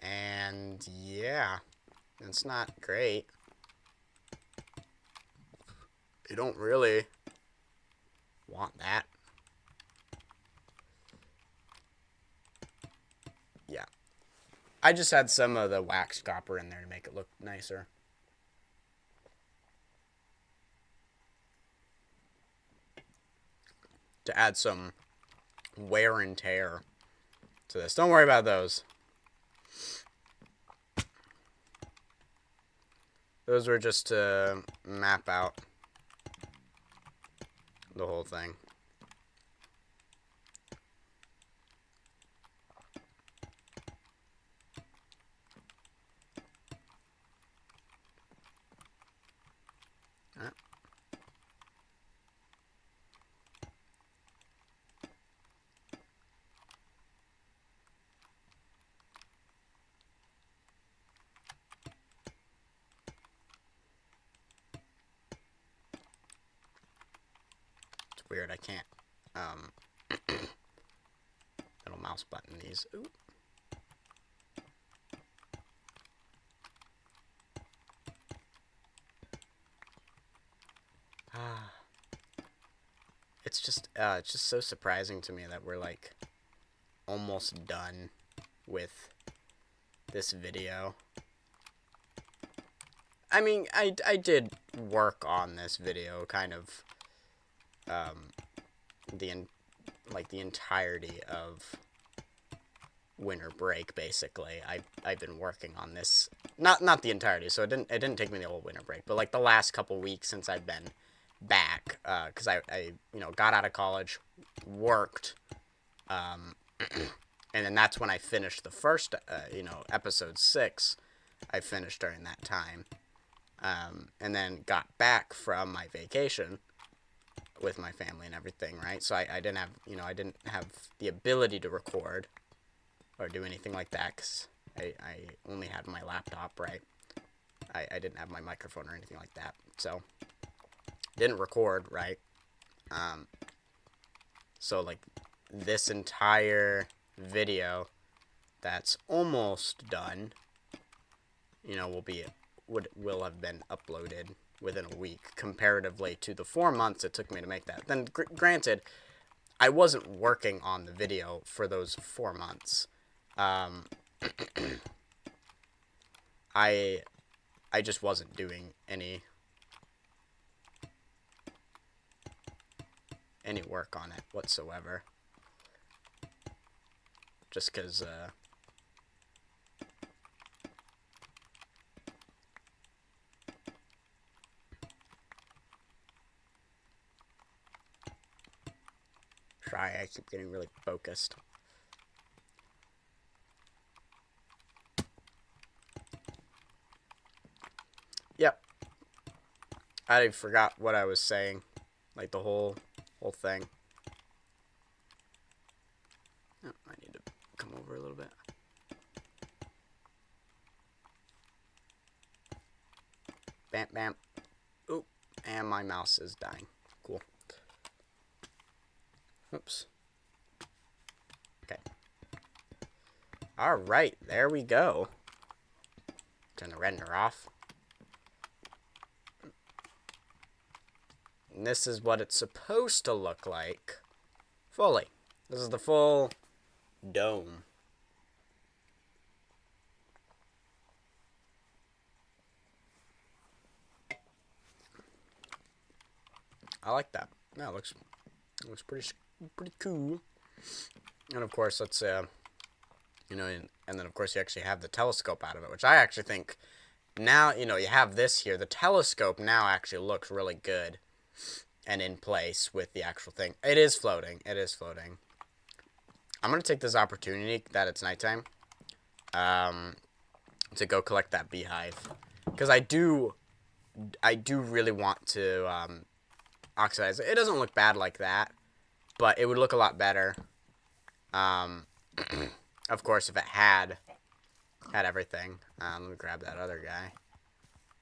and yeah, it's not great. You don't really want that. Yeah. I just had some of the waxed copper in there to make it look nicer. To add some wear and tear to this. Don't worry about those. Those were just to map out the whole thing. Weird, I can't little mouse button these. Ooh. It's just so surprising to me that we're like almost done with this video. I mean, I did work on this video kind of the entirety of winter break, basically. I've been working on this, not the entirety, so it didn't take me the whole winter break, but like the last couple weeks since I've been back, because I you know, got out of college, worked, and then that's when I finished the first you know, episode 6. I finished during that time, and then got back from my vacation, with my family and everything, right? So I didn't have, I didn't have the ability to record or do anything like that because I only had my laptop, right? I didn't have my microphone or anything like that, so didn't record, right? So like this entire video that's almost done, will have been uploaded within a week comparatively to the 4 months it took me to make that. Then granted, I wasn't working on the video for those 4 months. I just wasn't doing any work on it whatsoever. Just because, I keep getting really focused. Yep. I forgot what I was saying. Like the whole thing. Oh, I need to come over a little bit. Bam, bam. Oop. And my mouse is dying. Cool. Oops. Okay. Alright, there we go. Turn the render off. And this is what it's supposed to look like fully. This is the full dome. I like that. Yeah, it looks pretty cool. And of course, let's and then of course you actually have the telescope out of it, which I actually think now, you have this here. The telescope now actually looks really good and in place with the actual thing. It is floating. It is floating. I'm going to take this opportunity that it's nighttime to go collect that beehive. Because I do really want to oxidize it. It doesn't look bad like that, but it would look a lot better. Of course, if it had everything. Let me grab that other guy.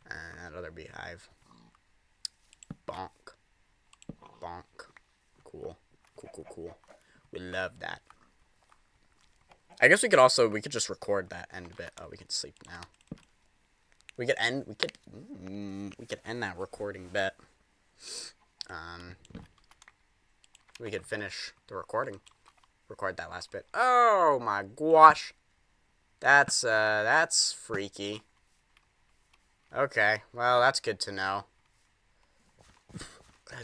That other beehive. Bonk. Bonk. Cool. Cool. We love that. I guess we could just record that end bit. Oh, we could sleep now. We could end that recording bit. We could finish the recording. Record that last bit. Oh my gosh. That's freaky. Okay, well, that's good to know.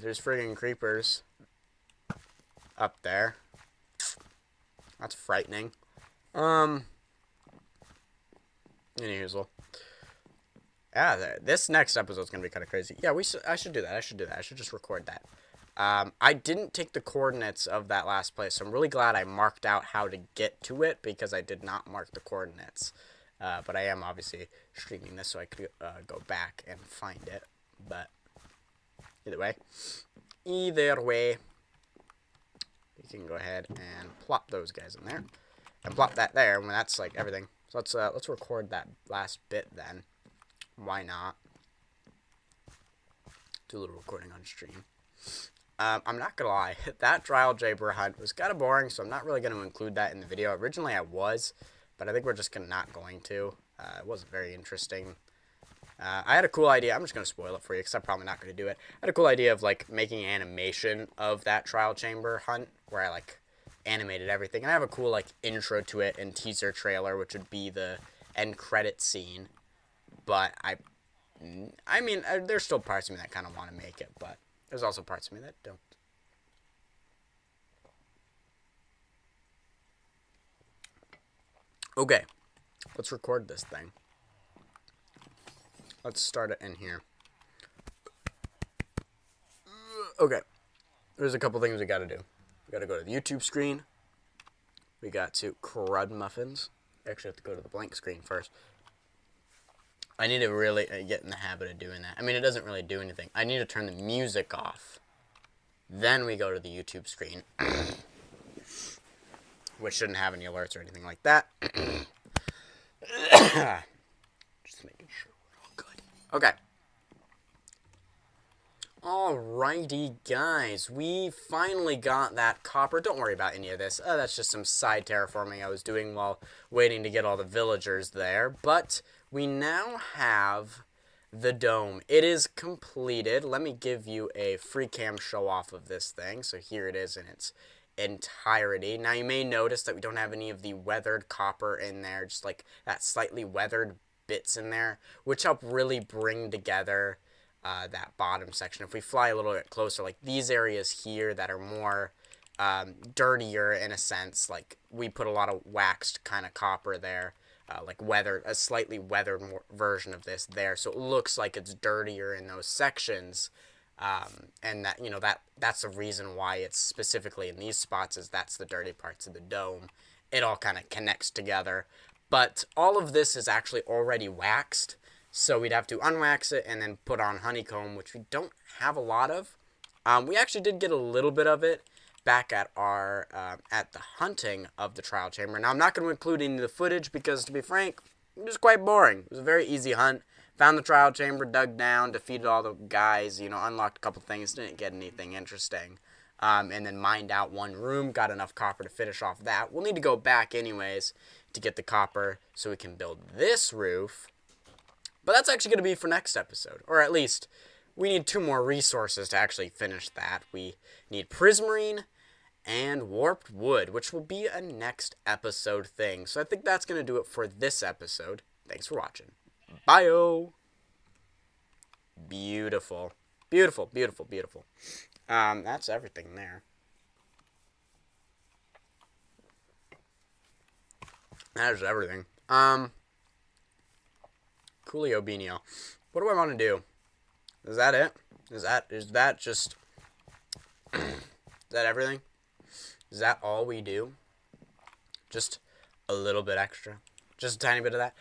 There's friggin' creepers up there. That's frightening. Anyways, yeah, this next episode is gonna be kind of crazy. Yeah, I should do that. I should just record that. I didn't take the coordinates of that last place, so I'm really glad I marked out how to get to it because I did not mark the coordinates. But I am obviously streaming this so I could go back and find it. But either way, we can go ahead and plop those guys in there and plop that there. When that's like everything, so let's record that last bit then. Why not? Do a little recording on stream. I'm not gonna lie, that trial Jaber hunt was kind of boring, so I'm not really gonna include that in the video. Originally I was, but I think we're just not going to. It wasn't very interesting. I had a cool idea. I'm just going to spoil it for you because I'm probably not going to do it. I had a cool idea of, like, making animation of that trial chamber hunt where I, like, animated everything. And I have a cool, like, intro to it and teaser trailer, which would be the end credit scene. But I mean, there's still parts of me that kind of want to make it, but there's also parts of me that don't. Okay, let's record this thing. Let's start it in here. Okay, there's a couple things we gotta do. We gotta go to the YouTube screen. We got to crud muffins. Actually have to go to the blank screen first. I need to really get in the habit of doing that. I mean, it doesn't really do anything. I need to turn the music off Then we go to the YouTube screen, which shouldn't have any alerts or anything like that. Just making sure we're all good. Okay. Alrighty, guys. We finally got that copper. Don't worry about any of this. That's just some side terraforming I was doing while waiting to get all the villagers there. But we now have the dome. It is completed. Let me give you a free cam show off of this thing. So here it is in its entirety. Now you may notice that we don't have any of the weathered copper in there, just like that slightly weathered bits in there, which help really bring together that bottom section. If we fly a little bit closer, like these areas here that are more dirtier in a sense, like we put a lot of waxed kind of copper there, like weathered, a slightly weathered version of this there, so it looks like it's dirtier in those sections. And that, you know, that's the reason why it's specifically in these spots, is that's the dirty parts of the dome. It all kind of connects together. But all of this is actually already waxed, so we'd have to unwax it and then put on honeycomb, which we don't have a lot of. We actually did get a little bit of it back at our at the hunting of the trial chamber. Now I'm not going to include any of the footage because, to be frank, it was quite boring. It was a very easy hunt. Found the trial chamber, dug down, defeated all the guys, you know, unlocked a couple things, didn't get anything interesting. And then mined out one room, got enough copper to finish off that. We'll need to go back anyways to get the copper so we can build this roof. But that's actually going to be for next episode. Or at least, we need 2 more resources to actually finish that. We need prismarine and warped wood, which will be a next episode thing. So I think that's going to do it for this episode. Thanks for watching. Bye-o! Beautiful. Beautiful, beautiful, beautiful. That's everything there. That is everything. Coolio Beanio. What do I want to do? Is that it? Is that just... is that everything? Is that all we do? Just a little bit extra? Just a tiny bit of that?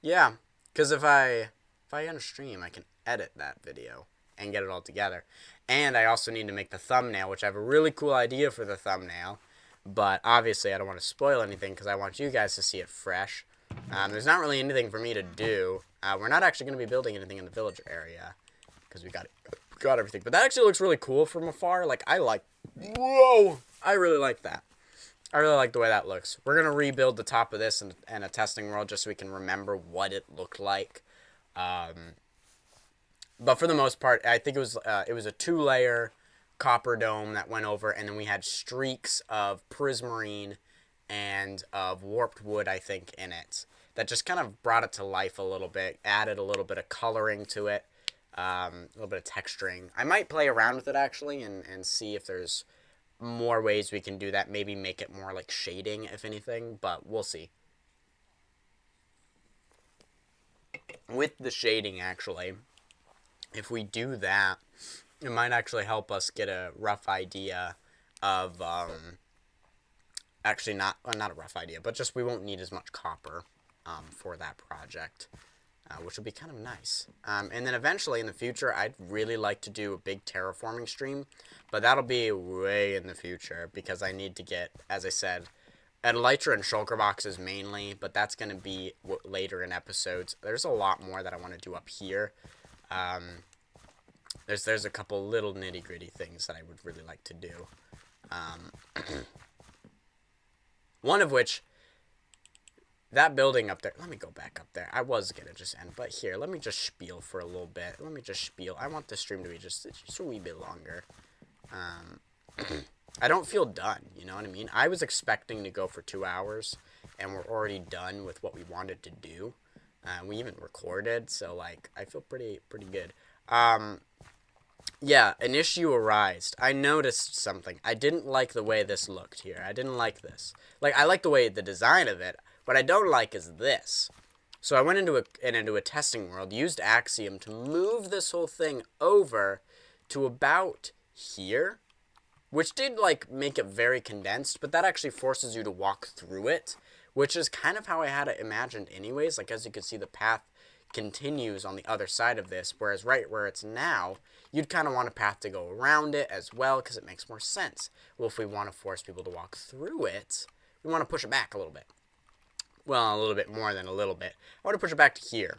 Yeah, because if I end a stream, I can edit that video and get it all together. And I also need to make the thumbnail, which I have a really cool idea for the thumbnail. But obviously I don't want to spoil anything because I want you guys to see it fresh. There's not really anything for me to do. We're not actually going to be building anything in the villager area because we got everything. But that actually looks really cool from afar. Like, whoa! I really like that. I really like the way that looks. We're going to rebuild the top of this in a testing world just so we can remember what it looked like. But for the most part, I think it was a 2-layer copper dome that went over, and then we had streaks of prismarine and of warped wood, I think, in it. That just kind of brought it to life a little bit, added a little bit of coloring to it, a little bit of texturing. I might play around with it, actually, and see if there's more ways we can do that. Maybe make it more like shading, if anything, but we'll see. With the shading, actually, if we do that, it might actually help us get a rough idea of, actually not a rough idea, but just we won't need as much copper for that project, which would be kind of nice. And then eventually in the future, I'd really like to do a big terraforming stream, but that'll be way in the future because I need to get, as I said, Elytra and shulker boxes mainly, but that's going to be later in episodes. There's a lot more that I want to do up here. There's a couple little nitty-gritty things that I would really like to do. One of which, that building up there, let me go back up there. I was going to just end, but here, let me just spiel for a little bit. Let me just spiel. I want the stream to be just a wee bit longer. I don't feel done, you know what I mean? I was expecting to go for 2 hours, and we're already done with what we wanted to do. We even recorded, so, like, I feel pretty good. Yeah, an issue arose. I noticed something. I didn't like the way this looked here. I didn't like this. Like, I like the way, the design of it. What I don't like is this. So I went into a testing world, used Axiom to move this whole thing over to about here, which did, like, make it very condensed, but that actually forces you to walk through it, which is kind of how I had it imagined anyways. Like, as you can see, the path continues on the other side of this, whereas right where it's now, you'd kind of want a path to go around it as well because it makes more sense. Well, if we want to force people to walk through it, we want to push it back a little bit. Well, a little bit more than a little bit. I want to push it back to here.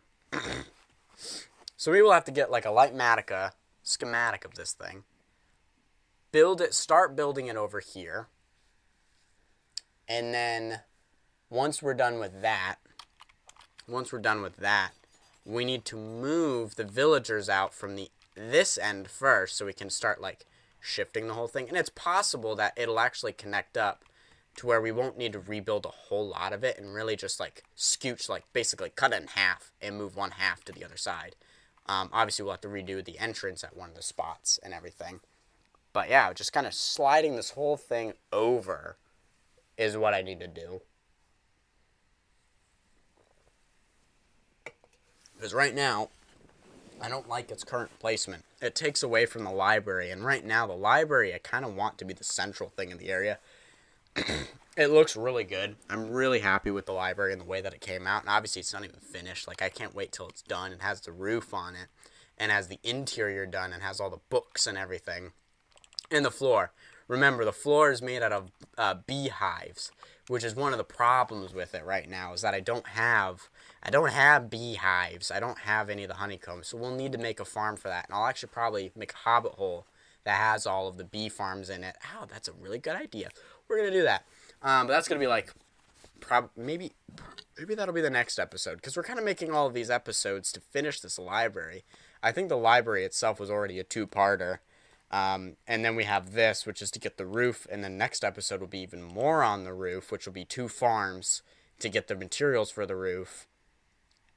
So we will have to get like a Lightmatica schematic of this thing. Build it, start building it over here. And then once we're done with that, we need to move the villagers out from this end first so we can start like shifting the whole thing. And it's possible that it'll actually connect up to where we won't need to rebuild a whole lot of it and really just like scooch, like basically cut it in half and move one half to the other side. Obviously, we'll have to redo the entrance at one of the spots and everything. But yeah, just kind of sliding this whole thing over is what I need to do. Because right now, I don't like its current placement. It takes away from the library. And right now, the library, I kind of want to be the central thing in the area. It looks really good. I'm really happy with the library and the way that it came out. And obviously, it's not even finished. Like, I can't wait till it's done. It has the roof on it. And has the interior done. And has all the books and everything. And the floor. Remember, the floor is made out of beehives. Which is one of the problems with it right now. Is that I don't have beehives. I don't have any of the honeycombs. So we'll need to make a farm for that. And I'll actually probably make a hobbit hole that has all of the bee farms in it. Oh, that's a really good idea. We're going to do that. But that's going to be like, maybe that'll be the next episode. Because we're kind of making all of these episodes to finish this library. I think the library itself was already a 2-parter. And then we have this, which is to get the roof. And the next episode will be even more on the roof, which will be 2 farms to get the materials for the roof.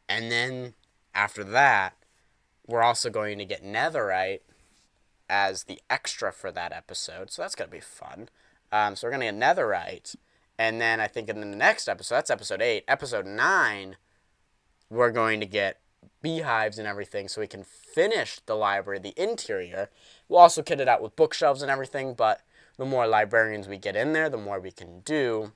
And then after that, we're also going to get netherite as the extra for that episode. So that's going to be fun. So we're going to get netherite. And then I think in the next episode, that's episode 8. Episode 9, we're going to get beehives and everything so we can finish the library, the interior. We'll also kit it out with bookshelves and everything, but the more librarians we get in there, the more we can do,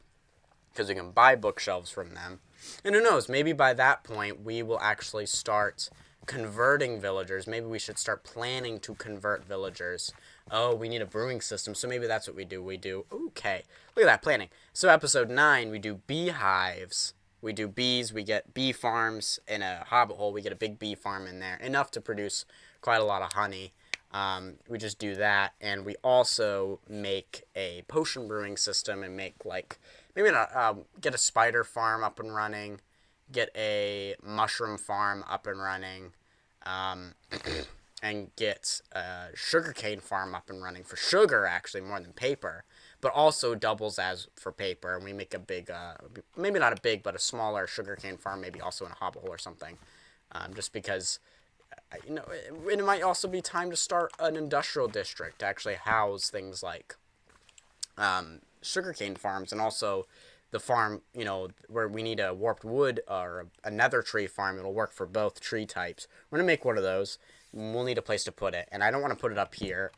because we can buy bookshelves from them. And who knows, maybe by that point we will actually start converting villagers. Maybe we should start planning to convert villagers. Oh, we need a brewing system, so maybe that's what we do. Okay, look at that, planning. So episode 9, we do beehives. We do bees, we get bee farms in a hobbit hole. We get a big bee farm in there, enough to produce quite a lot of honey. We just do that, and we also make a potion brewing system and make, like, maybe not, get a spider farm up and running, get a mushroom farm up and running, and get a sugarcane farm up and running for sugar, actually, more than paper, but also doubles as for paper. And we make a big, maybe not a big, but a smaller sugarcane farm, maybe also in a hobbit hole or something, just because, you know, it might also be time to start an industrial district to actually house things like sugarcane farms, and also the farm, you know, where we need a warped wood or a nether tree farm. It'll work for both tree types. We're going to make one of those. We'll need a place to put it, and I don't want to put it up here.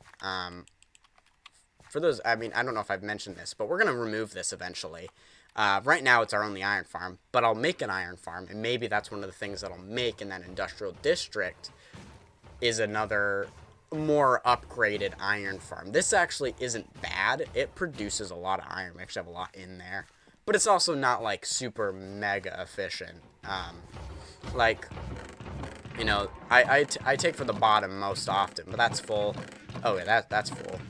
For those, I mean, I don't know if I've mentioned this, but we're going to remove this eventually. Right now, it's our only iron farm, but I'll make an iron farm, and maybe that's one of the things that I'll make in that industrial district is another more upgraded iron farm. This actually isn't bad. It produces a lot of iron. We actually have a lot in there, but it's also not like super mega efficient. Like, you know, I take for the bottom most often, but that's full. Oh yeah, that's full.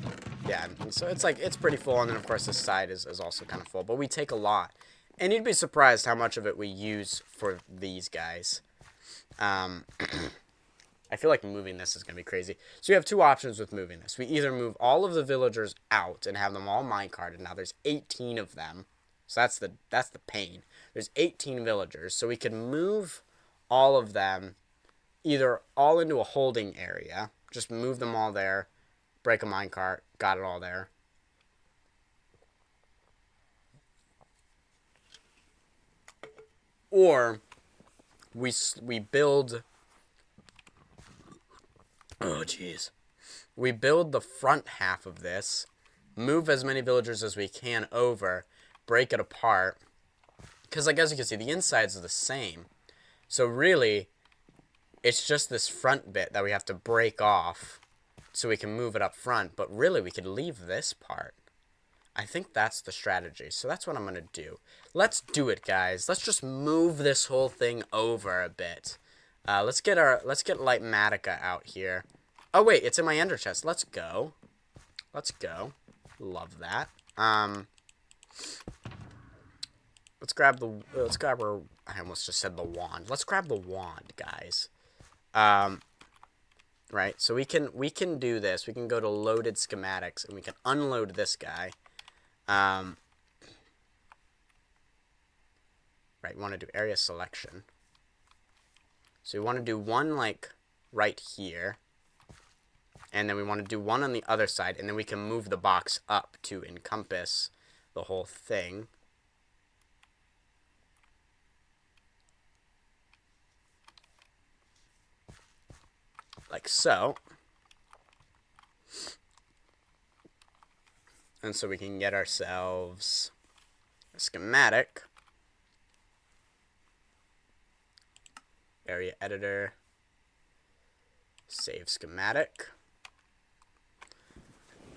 Yeah, and so it's like, it's pretty full, and then of course this side is also kind of full, but we take a lot. And you'd be surprised how much of it we use for these guys. I feel like moving this is going to be crazy. So we have 2 options with moving this. We either move all of the villagers out and have them all minecarted. Now there's 18 of them, so that's the pain. There's 18 villagers, so we can move all of them either all into a holding area, just move them all there, break a minecart, got it all there. Or we build, oh jeez, we build the front half of this, move as many villagers as we can over, break it apart, because like as you can see, the insides are the same. So really, It's just this front bit that we have to break off so we can move it up front. But really, we could leave this part. I think that's the strategy. So that's what I'm going to do. Let's do it, guys. Let's just move this whole thing over a bit. Let's get Lightmatica out here. Oh, wait. It's in my ender chest. Let's go. Let's go. Love that. Let's grab our, I almost just said the wand. Let's grab the wand, guys. Right, so we can do this. We can go to loaded schematics and we can unload this guy. Right, we want to do area selection. So we want to do one like right here. And then we want to do one on the other side, and then we can move the box up to encompass the whole thing. Like so. And so we can get ourselves a schematic. Area editor. Save schematic.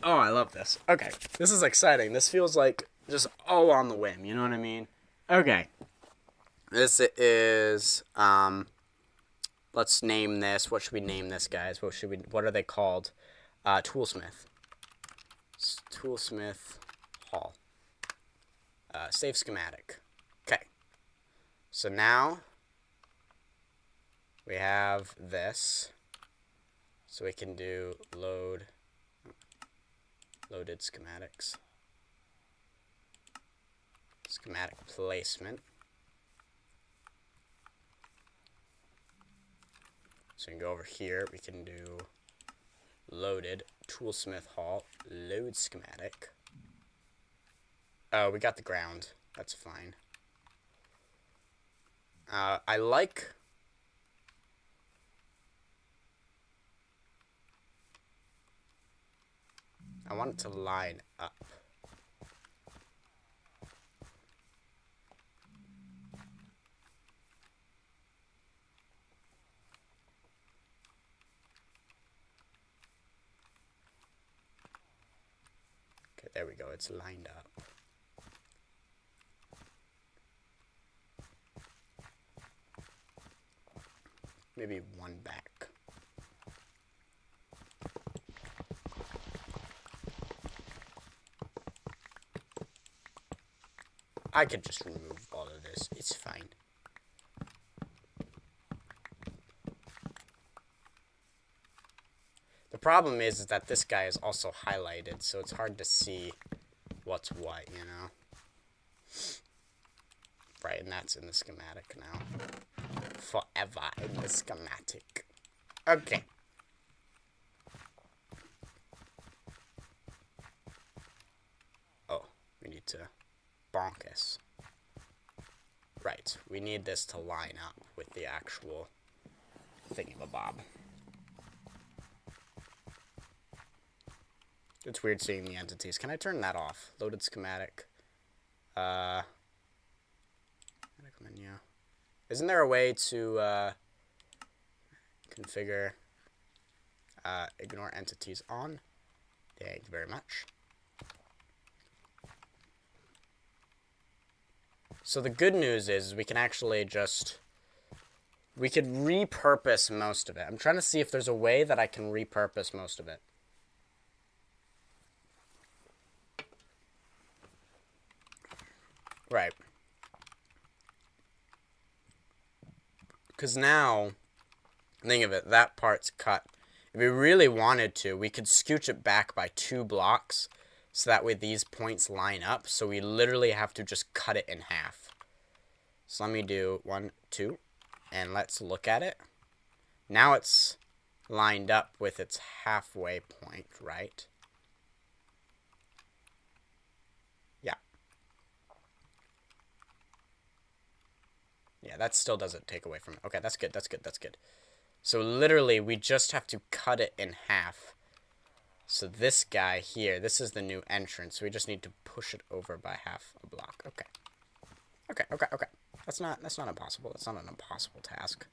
Oh, I love this. Okay, this is exciting. This feels like just all on the whim, you know what I mean? Okay. This is, let's name this. What should we name this, guys? What are they called? Toolsmith. Toolsmith Hall. Save schematic. Okay. So now we have this. So we can do loaded schematics. Schematic placement. So we can go over here. We can do loaded Toolsmith Hall load schematic. Oh, we got the ground. That's fine. I want it to line up. Okay, there we go. It's lined up. Maybe one back. I could just remove all of this. It's fine. The problem is that this guy is also highlighted, so it's hard to see what's what, you know? Right, and that's in the schematic now. Forever in the schematic. Okay. Oh, we need to bonkus. Right, we need this to line up with the actual thingamabob. It's weird seeing the entities. Can I turn that off? Loaded schematic. Menu. Isn't there a way to configure ignore entities on? Thank you very much. So the good news is we can actually we could repurpose most of it. I'm trying to see if there's a way that I can repurpose most of it. Right. Because now, think of it, that part's cut. If we really wanted to, we could scooch it back by 2 blocks, so that way these points line up, so we literally have to just cut it in half. So let me do 1, 2, and let's look at it. Now it's lined up with its halfway point, right? Yeah, that still doesn't take away from it. Okay, that's good, that's good, that's good. So literally, we just have to cut it in half. So this guy here, this is the new entrance. We just need to push it over by half a block. Okay. Okay, okay, okay. That's not impossible. That's not an impossible task.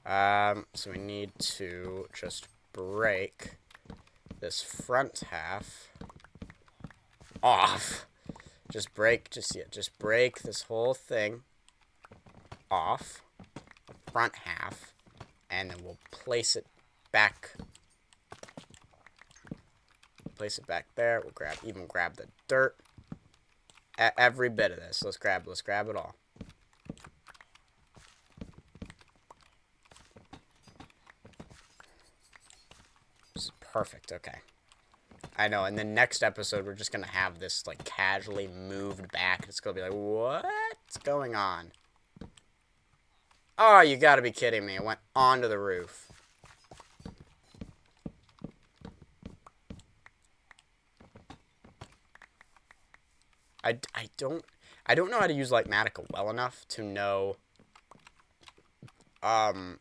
So we need to just break this front half off. Just break this whole thing off, the front half, and then we'll place it back. Place it back there. We'll grab the dirt. Every bit of this. Let's grab it all. This is perfect. Okay. I know. In the next episode, we're just gonna have this like casually moved back. It's gonna be like, what's going on? Oh, you gotta be kidding me! It went onto the roof. I don't know how to use Lightmatica well enough to know how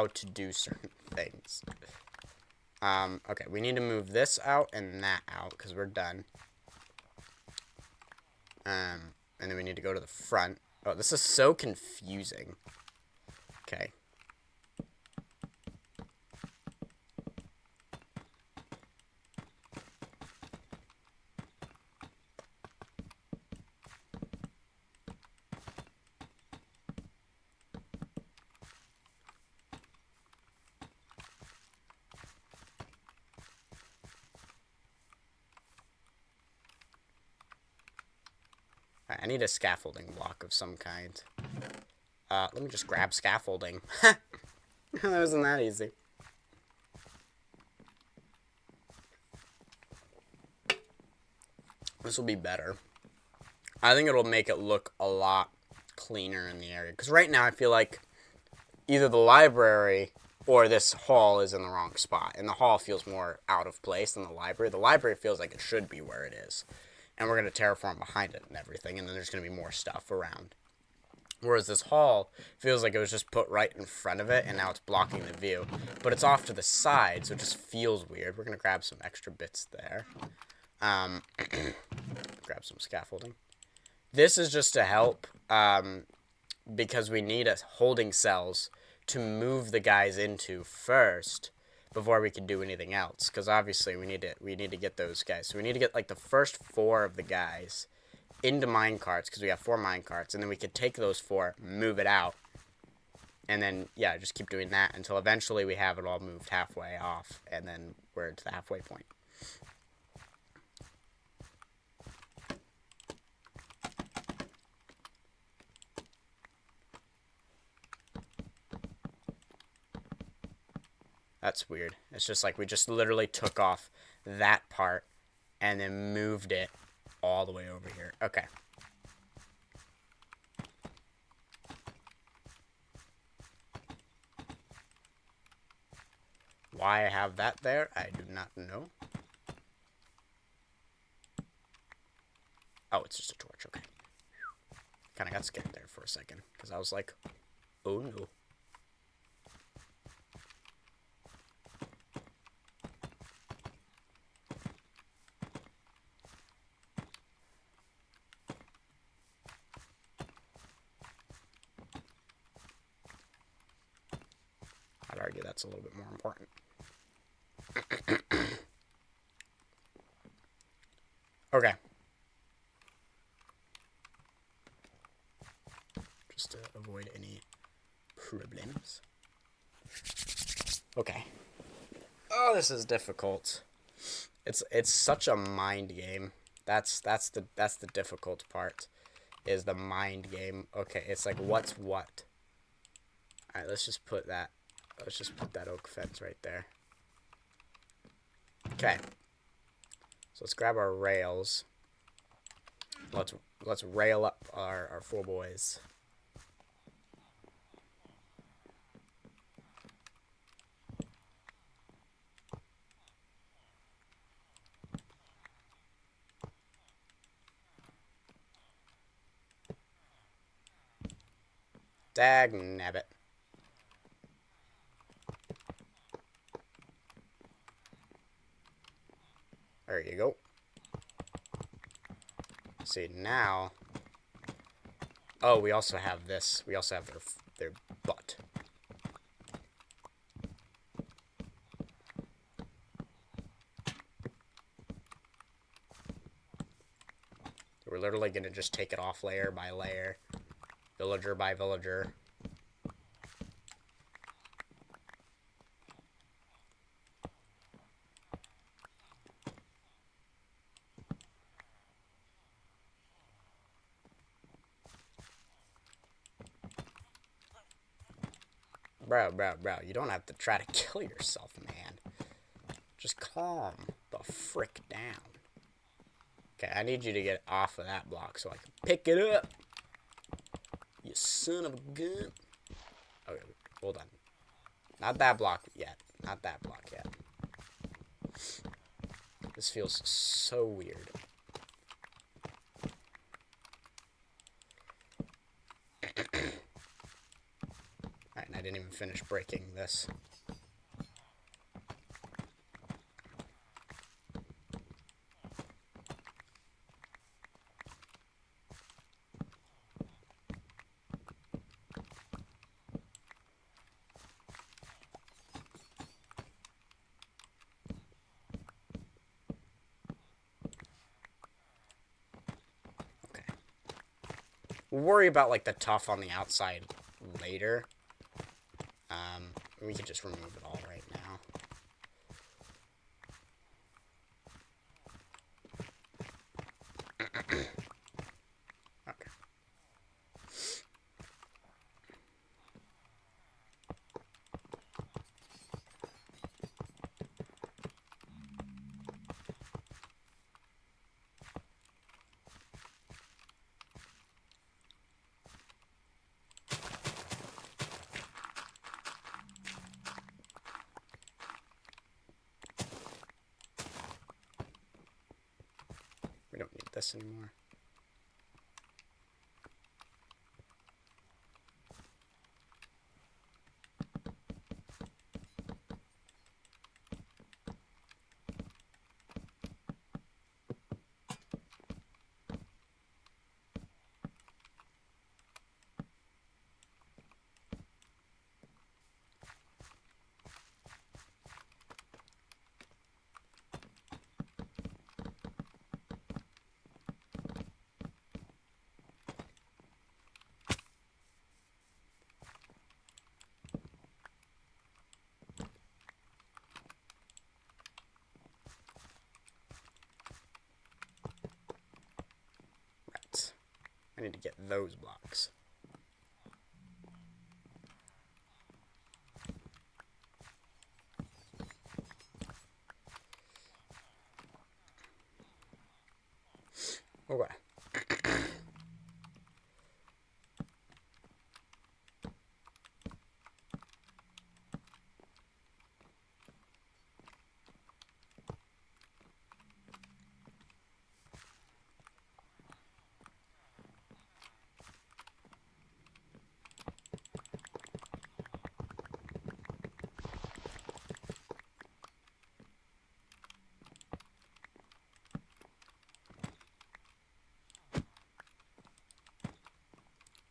to do certain things. Okay, we need to move this out and that out because we're done. And then we need to go to the front. Oh, this is so confusing. Okay. Alright, I need a scaffolding block of some kind. Let me just grab scaffolding. That wasn't that easy. This will be better. I think it'll make it look a lot cleaner in the area. Because right now I feel like either the library or this hall is in the wrong spot. And the hall feels more out of place than the library. The library feels like it should be where it is. And we're going to terraform behind it and everything. And then there's going to be more stuff around. Whereas this hall feels like it was just put right in front of it. And now it's blocking the view. But it's off to the side. So it just feels weird. We're going to grab some extra bits there. Grab some scaffolding. This is just to help. Because we need holding cells to move the guys into first before we can do anything else. Because obviously we need to get those guys. So we need to get like the first 4 of the guys into minecarts because we have 4 minecarts, and then we could take those 4, move it out, and then yeah, just keep doing that until eventually we have it all moved halfway off, and then we're to the halfway point. That's weird. It's just like we just literally took off that part and then moved it all the way over here. Okay. Why I have that there, I do not know. Oh, it's just a torch. Okay. Kind of got scared there for a second because I was like, oh no. I'd argue that's a little bit more important. Okay. Just to avoid any problems. Okay. Oh, this is difficult. It's such a mind game. That's the difficult part. Is the mind game. Okay, it's like what's what. Alright, let's just put that oak fence right there. Okay. So let's grab our rails. Let's rail up our 4 boys. Dag nabbit. There you go. See, now... Oh, we also have this. We also have their butt. We're literally going to just take it off layer by layer, villager by villager. Bro, you don't have to try to kill yourself, man. Just calm the frick down. Okay, I need you to get off of that block so I can pick it up. You son of a gun. Okay, hold on. Not that block yet. Not that block yet. This feels so weird. Alright, and I didn't even finish breaking this. We'll worry about, like, the tuff on the outside later. We can just remove it all right now. Okay. We don't need this anymore. Right. I need to get those blocks. Okay.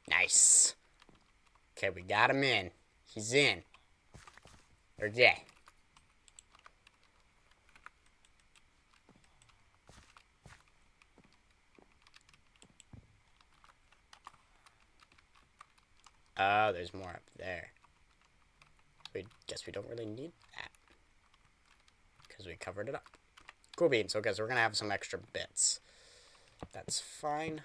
Nice. Okay, we got him in. He's in. Or yeah. Oh, there's more up there. We guess we don't really need that. Because we covered it up. Cool beans. Okay, so we're going to have some extra bits. That's fine.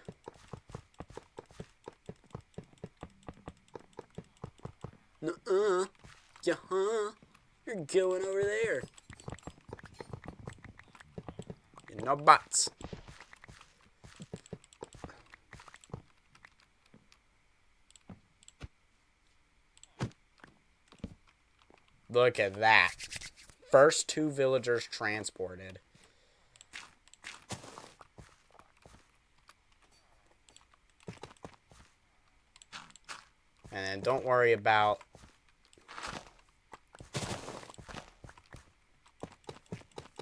Nuh-uh. Yeah-huh. You're going over there. No buts. Look at that. First 2 villagers transported. And then don't worry about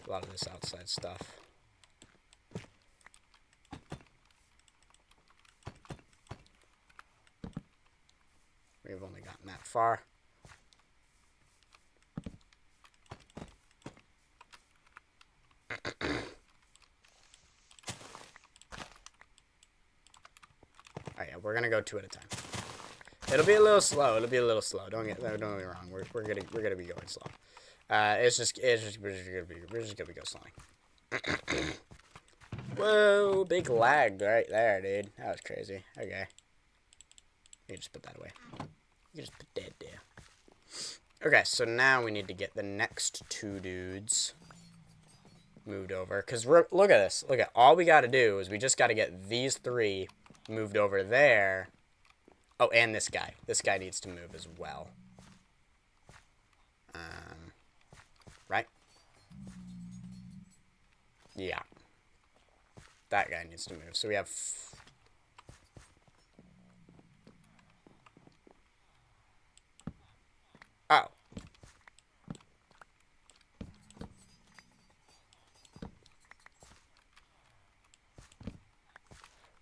a lot of this outside stuff. that far. Alright, yeah, we're gonna go 2 at a time. It'll be a little slow. Don't get me wrong. We're gonna be going slow. We're just gonna be go slowing. Whoa, big lag right there, dude. That was crazy. Okay. You just put that away. You just put that there. Okay, so now we need to get the next 2 dudes moved over. Because look at this. Look at all we got to do is we just got to get these 3 moved over there. Oh, and this guy. This guy needs to move as well. Right? Yeah. That guy needs to move. So we have... Oh.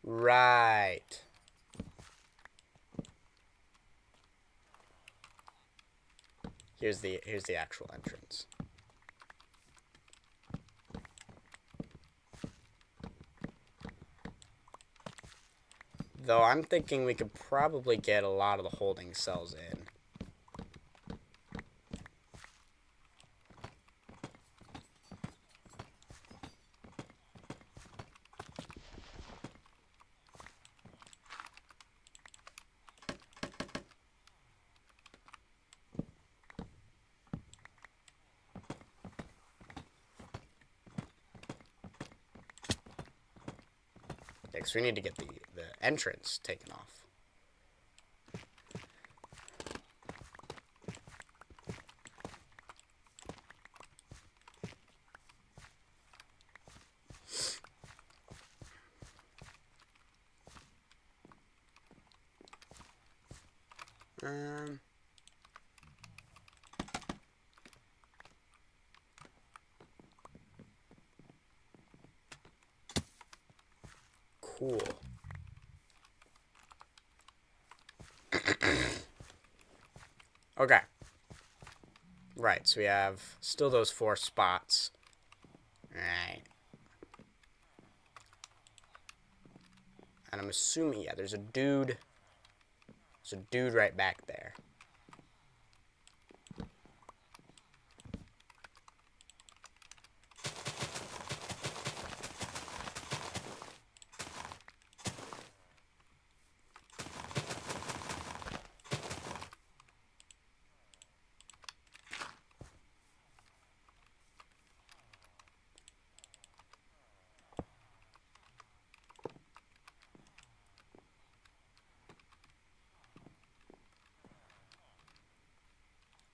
Right. Here's the actual entrance. Though I'm thinking we could probably get a lot of the holding cells in. Yeah, because we need to get the entrance taken off. Cool. Okay. Right, so we have still those 4 spots. Right. And I'm assuming, yeah, there's a dude. There's a dude right back there.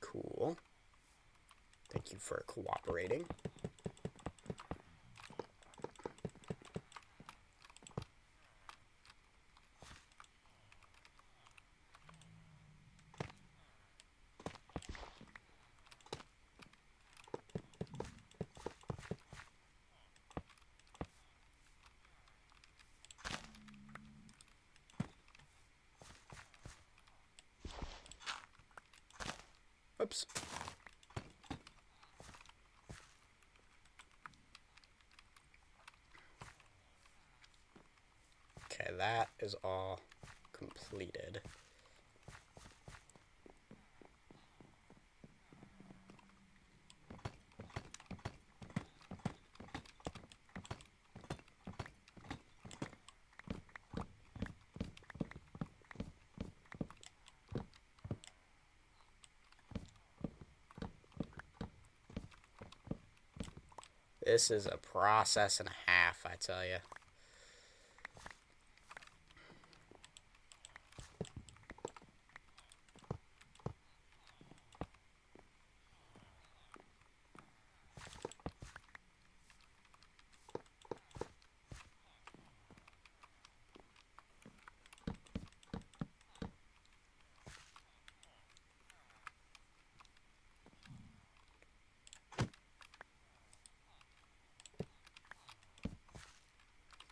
Cool. Thank you for cooperating. Oops. Okay, that is all completed. This is a process and a half, I tell you.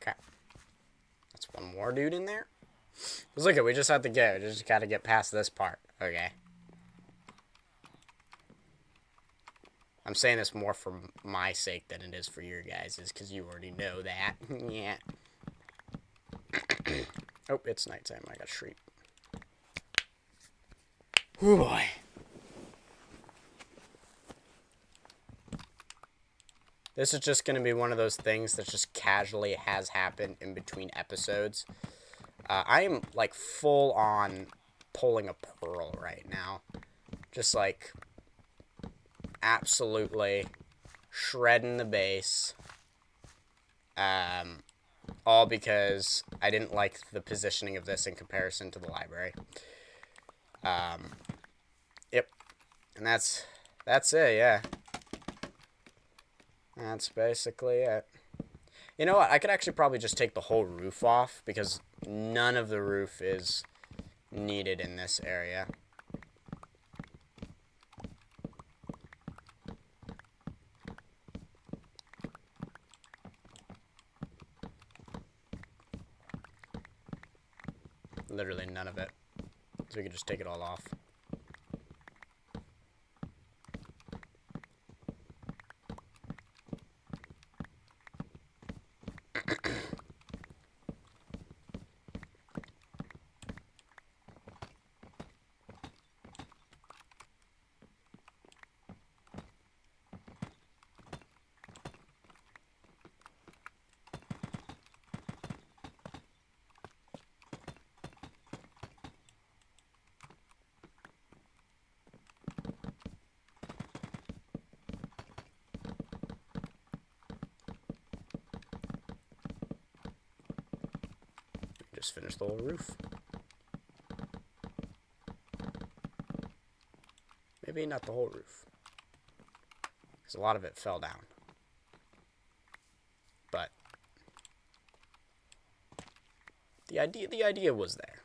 Okay. That's one more dude in there. Because look, we just have to get. We just got to get past this part. Okay. I'm saying this more for my sake than it is for your guys's, because you already know that. Yeah. Oh, it's nighttime. I got to sleep. Oh boy. This is just going to be one of those things that just casually has happened in between episodes. I am, like, full on pulling a pearl right now. Just, like, absolutely shredding the base. All because I didn't like the positioning of this in comparison to the library. Yep. And that's it, yeah. That's basically it. You know what? I could actually probably just take the whole roof off because none of the roof is needed in this area. Literally none of it. So we could just take it all off. Just finish the whole roof. Maybe not the whole roof, because a lot of it fell down. But the idea was there.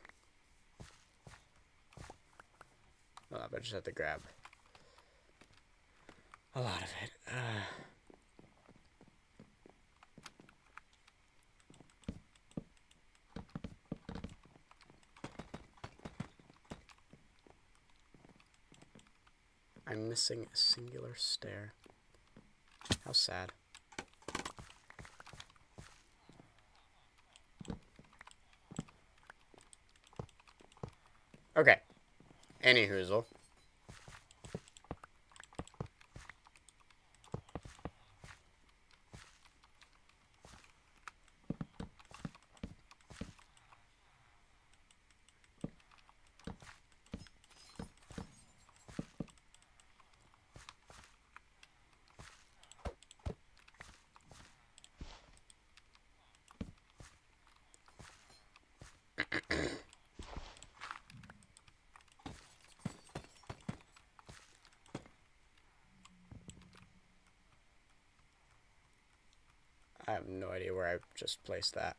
Well, I just have to grab a lot of it. I'm missing a singular stair. How sad. Okay. Any hoozle. I have no idea where I just placed that.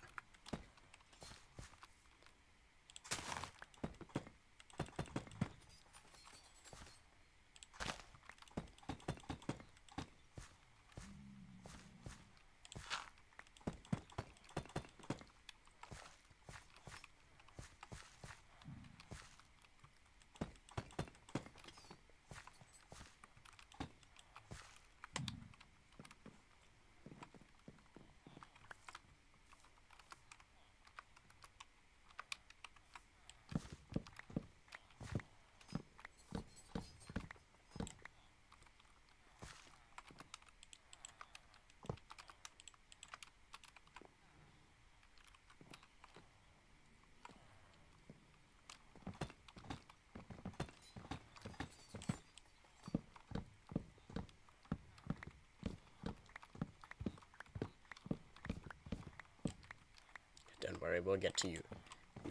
Don't worry, we'll get to you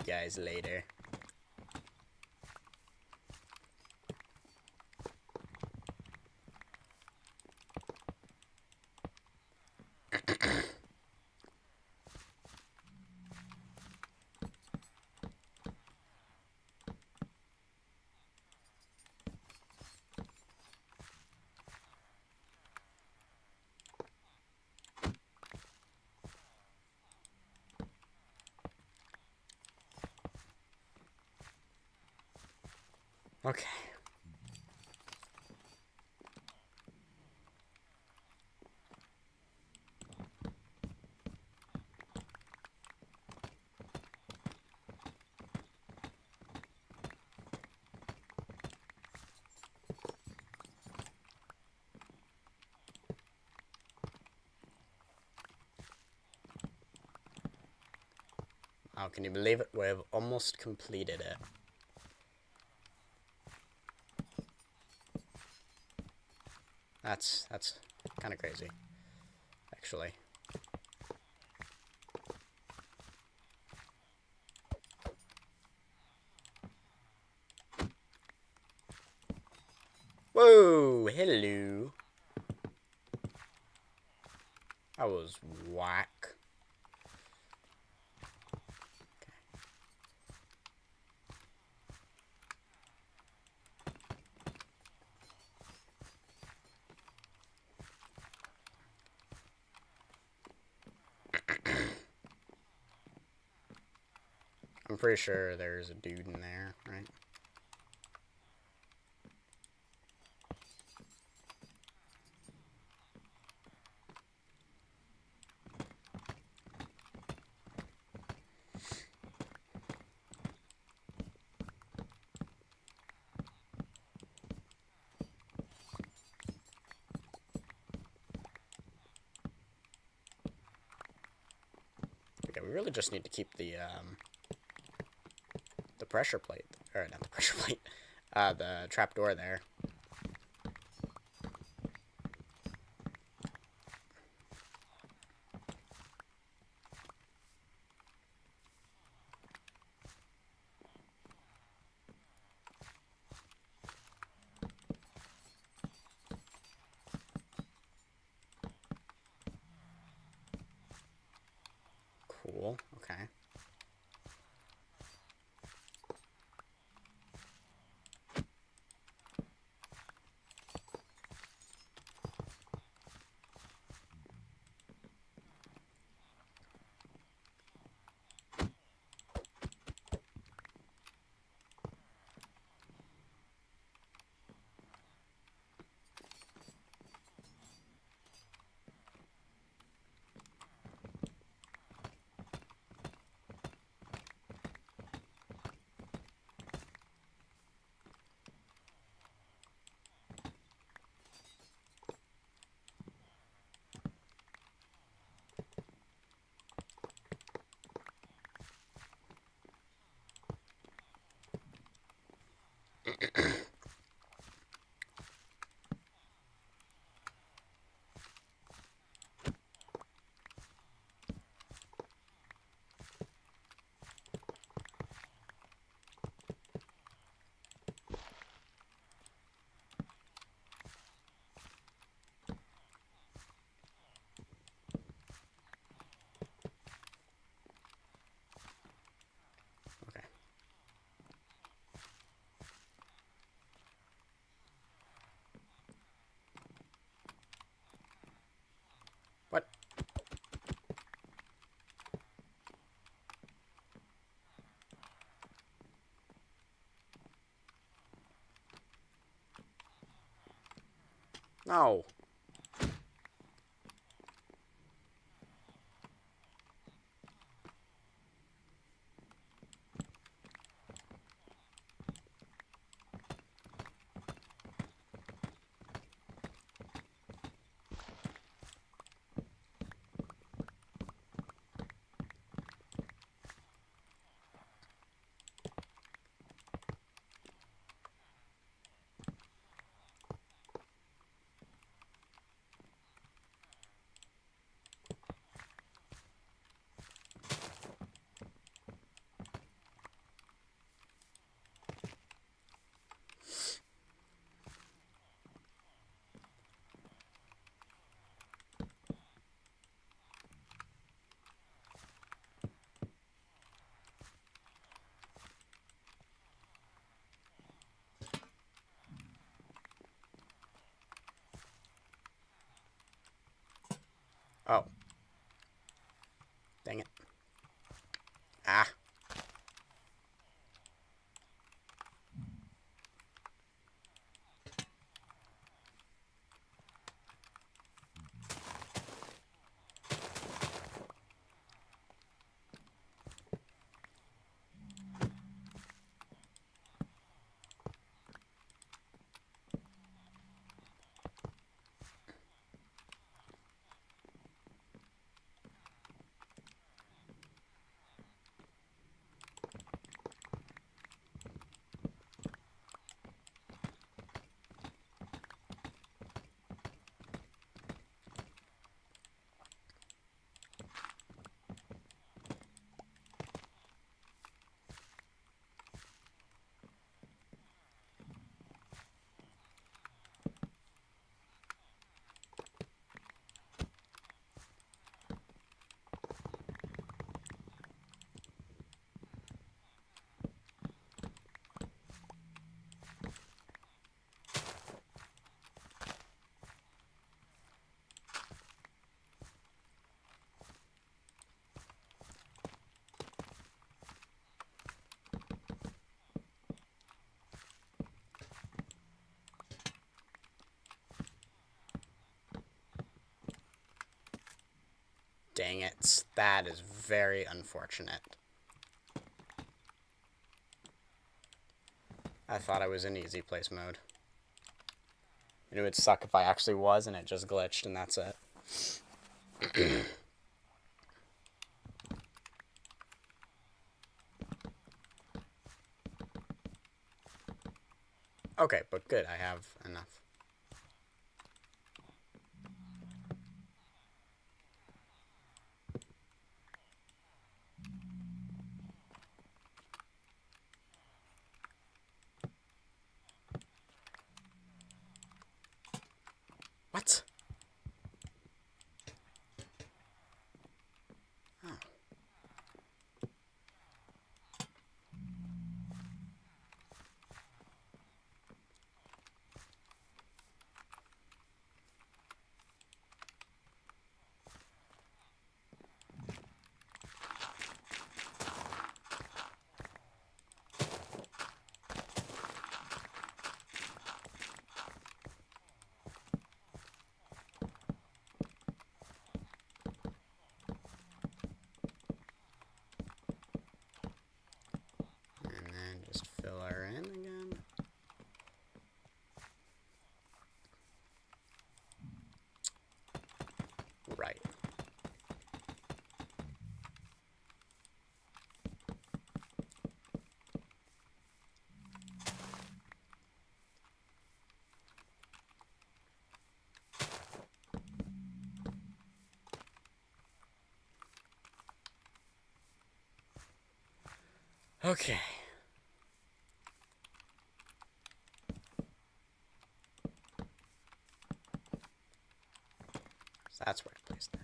guys later. Okay. Oh, can you believe it? We've almost completed it. That's kind of crazy, actually. Whoa, hello. That was whack. I'm pretty sure there's a dude in there, right? Okay, we really just need to keep the pressure plate, or not the pressure plate, the trapdoor there. Cool, okay. Okay. What? No. Oh. Dang it. Ah. Dang it. That is very unfortunate. I thought I was in easy place mode. And it would suck if I actually was and it just glitched and that's it. Okay, but good. I have enough. What? Oh. And then just fill her in again. Right. Okay. So that's where I placed that.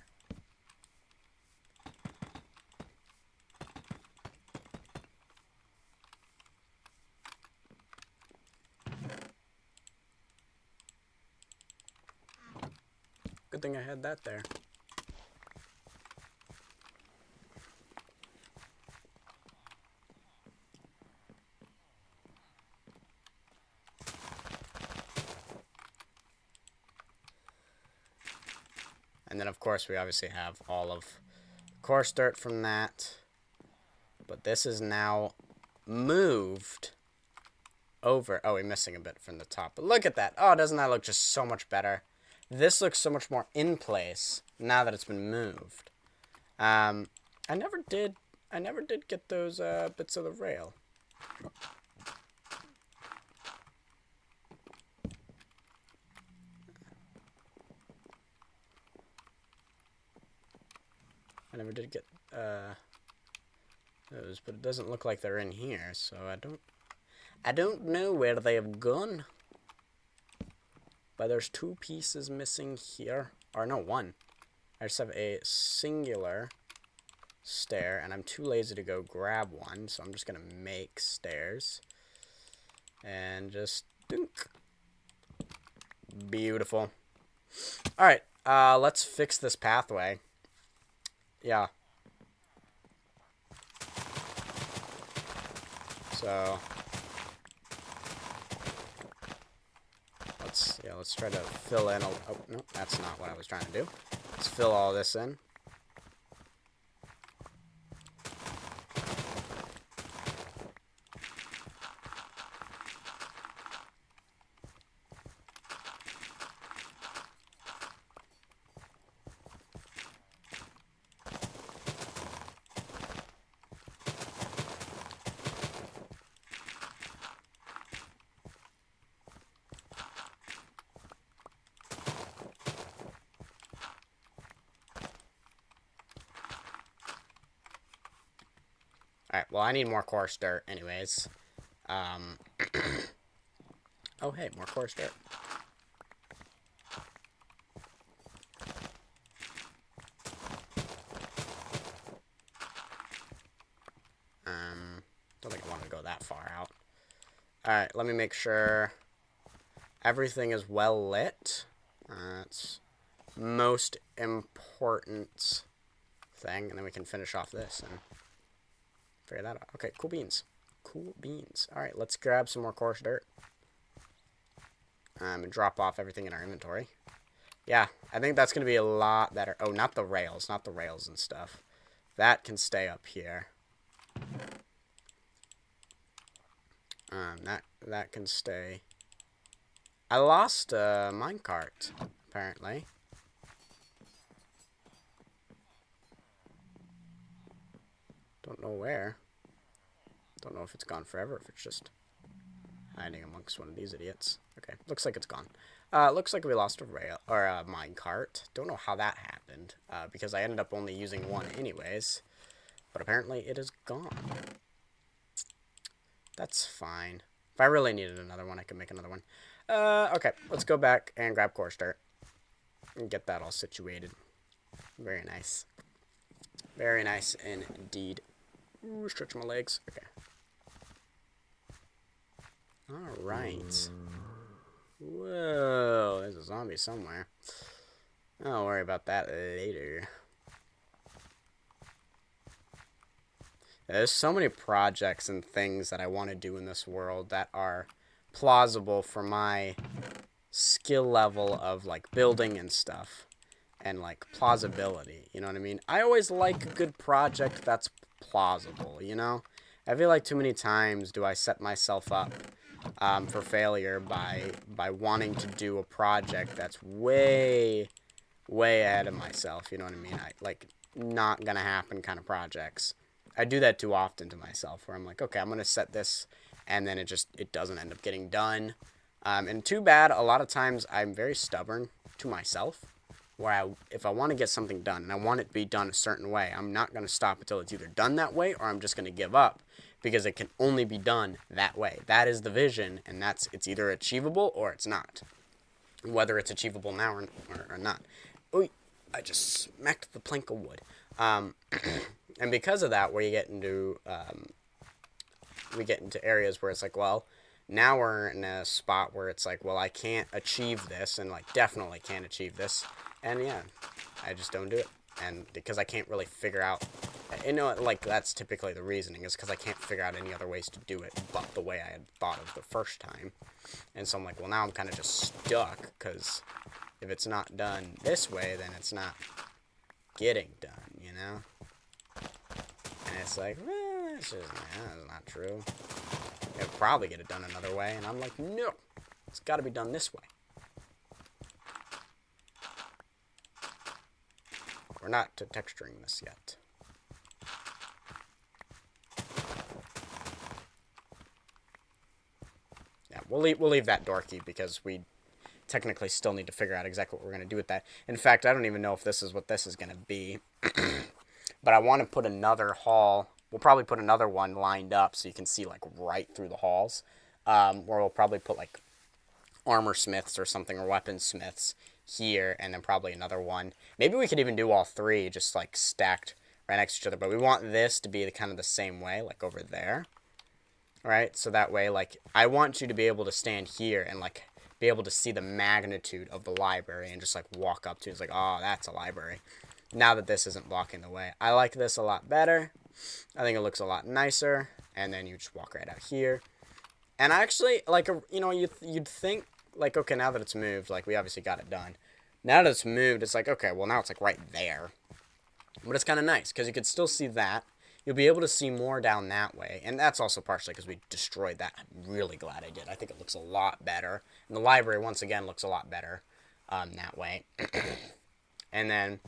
Good thing I had that there. And then, of course, we obviously have all of coarse dirt from that. But this is now moved over. Oh, we're missing a bit from the top. But look at that. Oh, doesn't that look just so much better? This looks so much more in place now that it's been moved. I never did get those bits of the rail. I never did get those, but it doesn't look like they're in here, so I don't know where they have gone. But there's 2 pieces missing here. Or no, 1. I just have a singular stair, and I'm too lazy to go grab one, so I'm just gonna make stairs. And just dunk. Beautiful. Alright, let's fix this pathway. Yeah. So let's try to fill in oh no, that's not what I was trying to do. Let's fill all this in. Alright, well, I need more coarse dirt anyways. Oh, hey, more coarse dirt. Don't think I want to go that far out. Alright, let me make sure everything is well lit. That's most important thing. And then we can finish off this and figure that out. Okay, cool beans. Cool beans. Alright, let's grab some more coarse dirt. And drop off everything in our inventory. Yeah, I think that's going to be a lot better. Oh, not the rails and stuff. That can stay up here. That can stay. I lost a minecart, apparently. Don't know where. Don't know if it's gone forever, if it's just hiding amongst one of these idiots. Okay, looks like it's gone. Looks like we lost a rail or a minecart. Don't know how that happened, because I ended up only using one anyways. But apparently it is gone. That's fine. If I really needed another one, I could make another one. Okay, let's go back and grab coarse dirt and get that all situated. Very nice. Very nice indeed. Ooh, stretch my legs. Okay. Alright. Whoa, there's a zombie somewhere. I'll worry about that later. There's so many projects and things that I want to do in this world that are plausible for my skill level of, like, building and stuff. And, like, plausibility, you know what I mean? I always like a good project that's plausible, you know? I feel like too many times do I set myself up for failure by wanting to do a project that's way ahead of myself, you know what I mean? Like, not gonna happen kind of projects. I do that too often to myself, where I'm like, okay, I'm gonna set this, and then it doesn't end up getting done. And too bad, a lot of times I'm very stubborn to myself, where if I want to get something done and I want it to be done a certain way, I'm not going to stop until it's either done that way or I'm just going to give up, because it can only be done that way. That is the vision, and it's either achievable or it's not. Whether it's achievable now or not. Ooh, I just smacked the plank of wood. And because of that, we get into areas where it's like, well, now we're in a spot where it's like, well, I can't achieve this, and, like, definitely can't achieve this. And yeah, I just don't do it. And because I can't really figure out, you know, like, that's typically the reasoning, is because I can't figure out any other ways to do it but the way I had thought of the first time. And so I'm like, well, now I'm kind of just stuck, because if it's not done this way, then it's not getting done, you know? And it's like, that's not true. I'll probably get it done another way, and I'm like, no, it's got to be done this way. We're not texturing this yet. Yeah, we'll leave that dorky, because we technically still need to figure out exactly what we're going to do with that. In fact, I don't even know if this is what this is going to be. But I want to put another hall. We'll probably put another one lined up so you can see, like, right through the halls. Where we'll probably put, like, armor smiths or something, or weaponsmiths here, and then probably another one. Maybe we could even do all three, just, like, stacked right next to each other. But we want this to be kind of the same way, like over there. Right? So that way, like, I want you to be able to stand here and, like, be able to see the magnitude of the library and just, like, walk up to it. It's like, oh, that's a library. Now that this isn't blocking the way. I like this a lot better. I think it looks a lot nicer. And then you just walk right out here. And actually, like, you know, you'd think, like, okay, now that it's moved, like, we obviously got it done. Now that it's moved, it's like, okay, well, now it's, like, right there. But it's kind of nice, because you could still see that. You'll be able to see more down that way. And that's also partially because we destroyed that. I'm really glad I did. I think it looks a lot better. And the library, once again, looks a lot better that way. And then,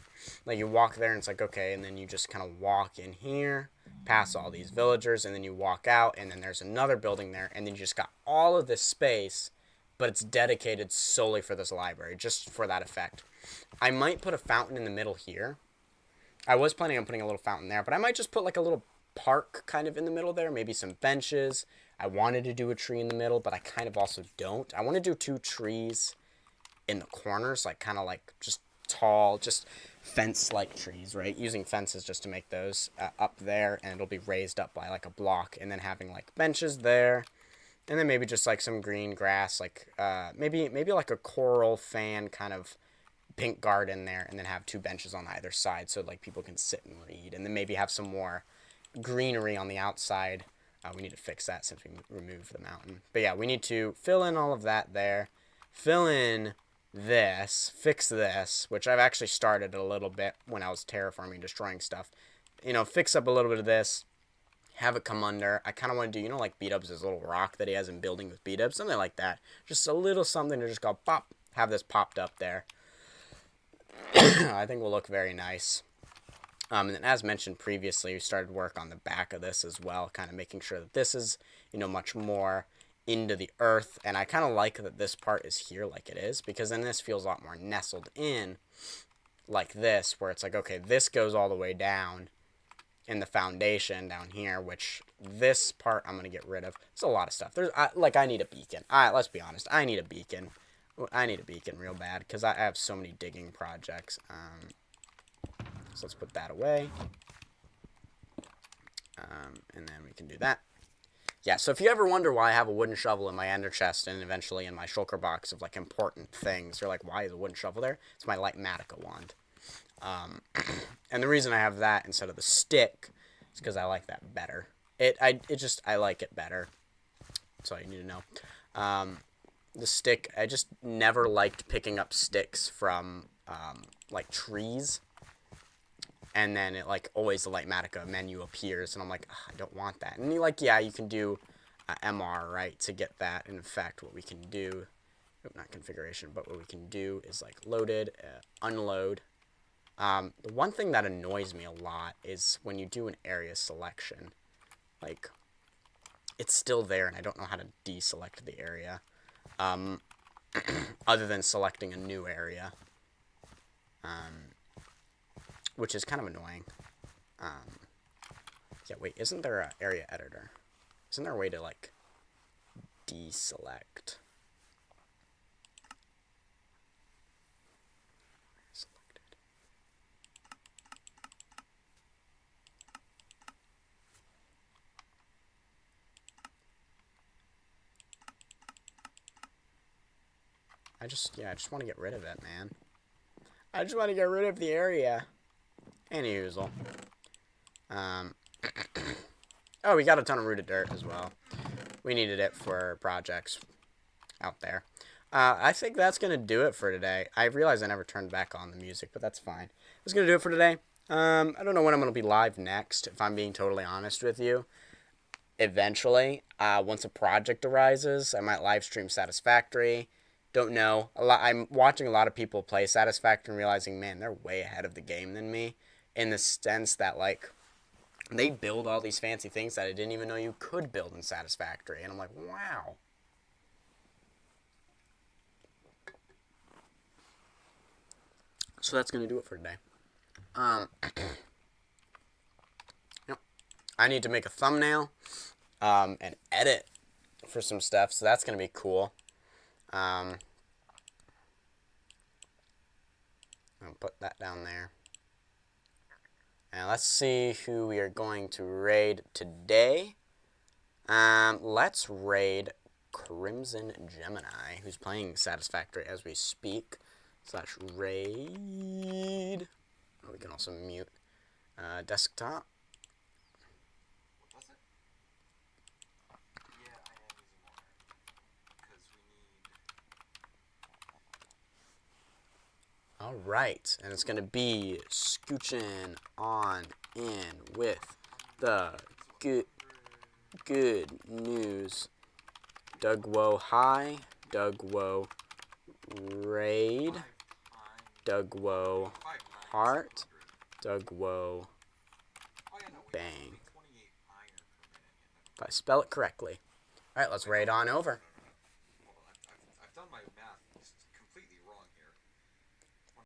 like, you walk there, and it's like, okay, and then you just kind of walk in here, past all these villagers, and then you walk out, and then there's another building there, and then you just got all of this space, but it's dedicated solely for this library, just for that effect. I might put a fountain in the middle here. I was planning on putting a little fountain there, but I might just put, like, a little park kind of in the middle there, maybe some benches. I wanted to do a tree in the middle, but I kind of also don't. I want to do 2 trees in the corners, like, kind of like just tall, just fence-like trees, right? Using fences just to make those up there, and it'll be raised up by, like, a block, and then having, like, benches there, and then maybe just, like, some green grass, like, maybe like a coral fan kind of pink garden there, and then have 2 benches on either side so, like, people can sit and read, and then maybe have some more greenery on the outside. We need to fix that since we removed the mountain. But yeah, we need to fill in all of that there. Fill in this, fix this, which I've actually started a little bit when I was terraforming, destroying stuff. You know, fix up a little bit of this, have it come under. I kind of want to do, you know, like B-Dubs' little rock that he has in building with B-Dubs, something like that. Just a little something to just go pop, have this popped up there. I think will look very nice. And then as mentioned previously, we started work on the back of this as well, kind of making sure that this is, you know, much more into the earth. And I kind of like that this part is here like it is, because then this feels a lot more nestled in like this, where it's like, okay, this goes all the way down in the foundation down here, which this part I'm going to get rid of. There's a lot of stuff. I need a beacon. Let's be honest. I need a beacon. I need a beacon real bad, because I have so many digging projects. So let's put that away. And then we can do that. Yeah, so if you ever wonder why I have a wooden shovel in my ender chest and eventually in my shulker box of, like, important things, you're like, why is a wooden shovel there? It's my light Matica wand. And the reason I have that instead of the stick is because I like that better. I like it better. That's all you need to know. The stick, I just never liked picking up sticks from, like, trees. And then it, like, always the light Matica menu appears, and I'm like, I don't want that. And you're like, yeah, you can do MR, right, to get that. And in fact, what we can do, not configuration, but what we can do is, like, loaded, unload. The one thing that annoys me a lot is when you do an area selection, like, it's still there, and I don't know how to deselect the area, other than selecting a new area, which is kind of annoying. Yeah, wait, isn't there an area editor? Isn't there a way to, like, deselect? I just want to get rid of it, man. I just want to get rid of the area. Anyhoozle. Oh, we got a ton of rooted dirt as well. We needed it for projects out there. I think that's going to do it for today. I realized I never turned back on the music, but that's fine. That's going to do it for today. I don't know when I'm going to be live next, if I'm being totally honest with you. Eventually, once a project arises, I might live stream Satisfactory. Don't know. I'm watching a lot of people play Satisfactory and realizing, man, they're way ahead of the game than me. In the sense that, like, they build all these fancy things that I didn't even know you could build in Satisfactory. And I'm like, wow. So that's going to do it for today. Yep. I need to make a thumbnail and edit for some stuff. So that's going to be cool. I'll put that down there. And let's see who we are going to raid today. Let's raid Crimson Gemini, who's playing Satisfactory as we speak. / raid. Oh, we can also mute desktop. All right, and it's going to be scooching on in with the good news. Doug Woe High, Doug Woe Raid, Doug Woe Heart, Doug Woe Bang. If I spell it correctly. All right, let's raid on over.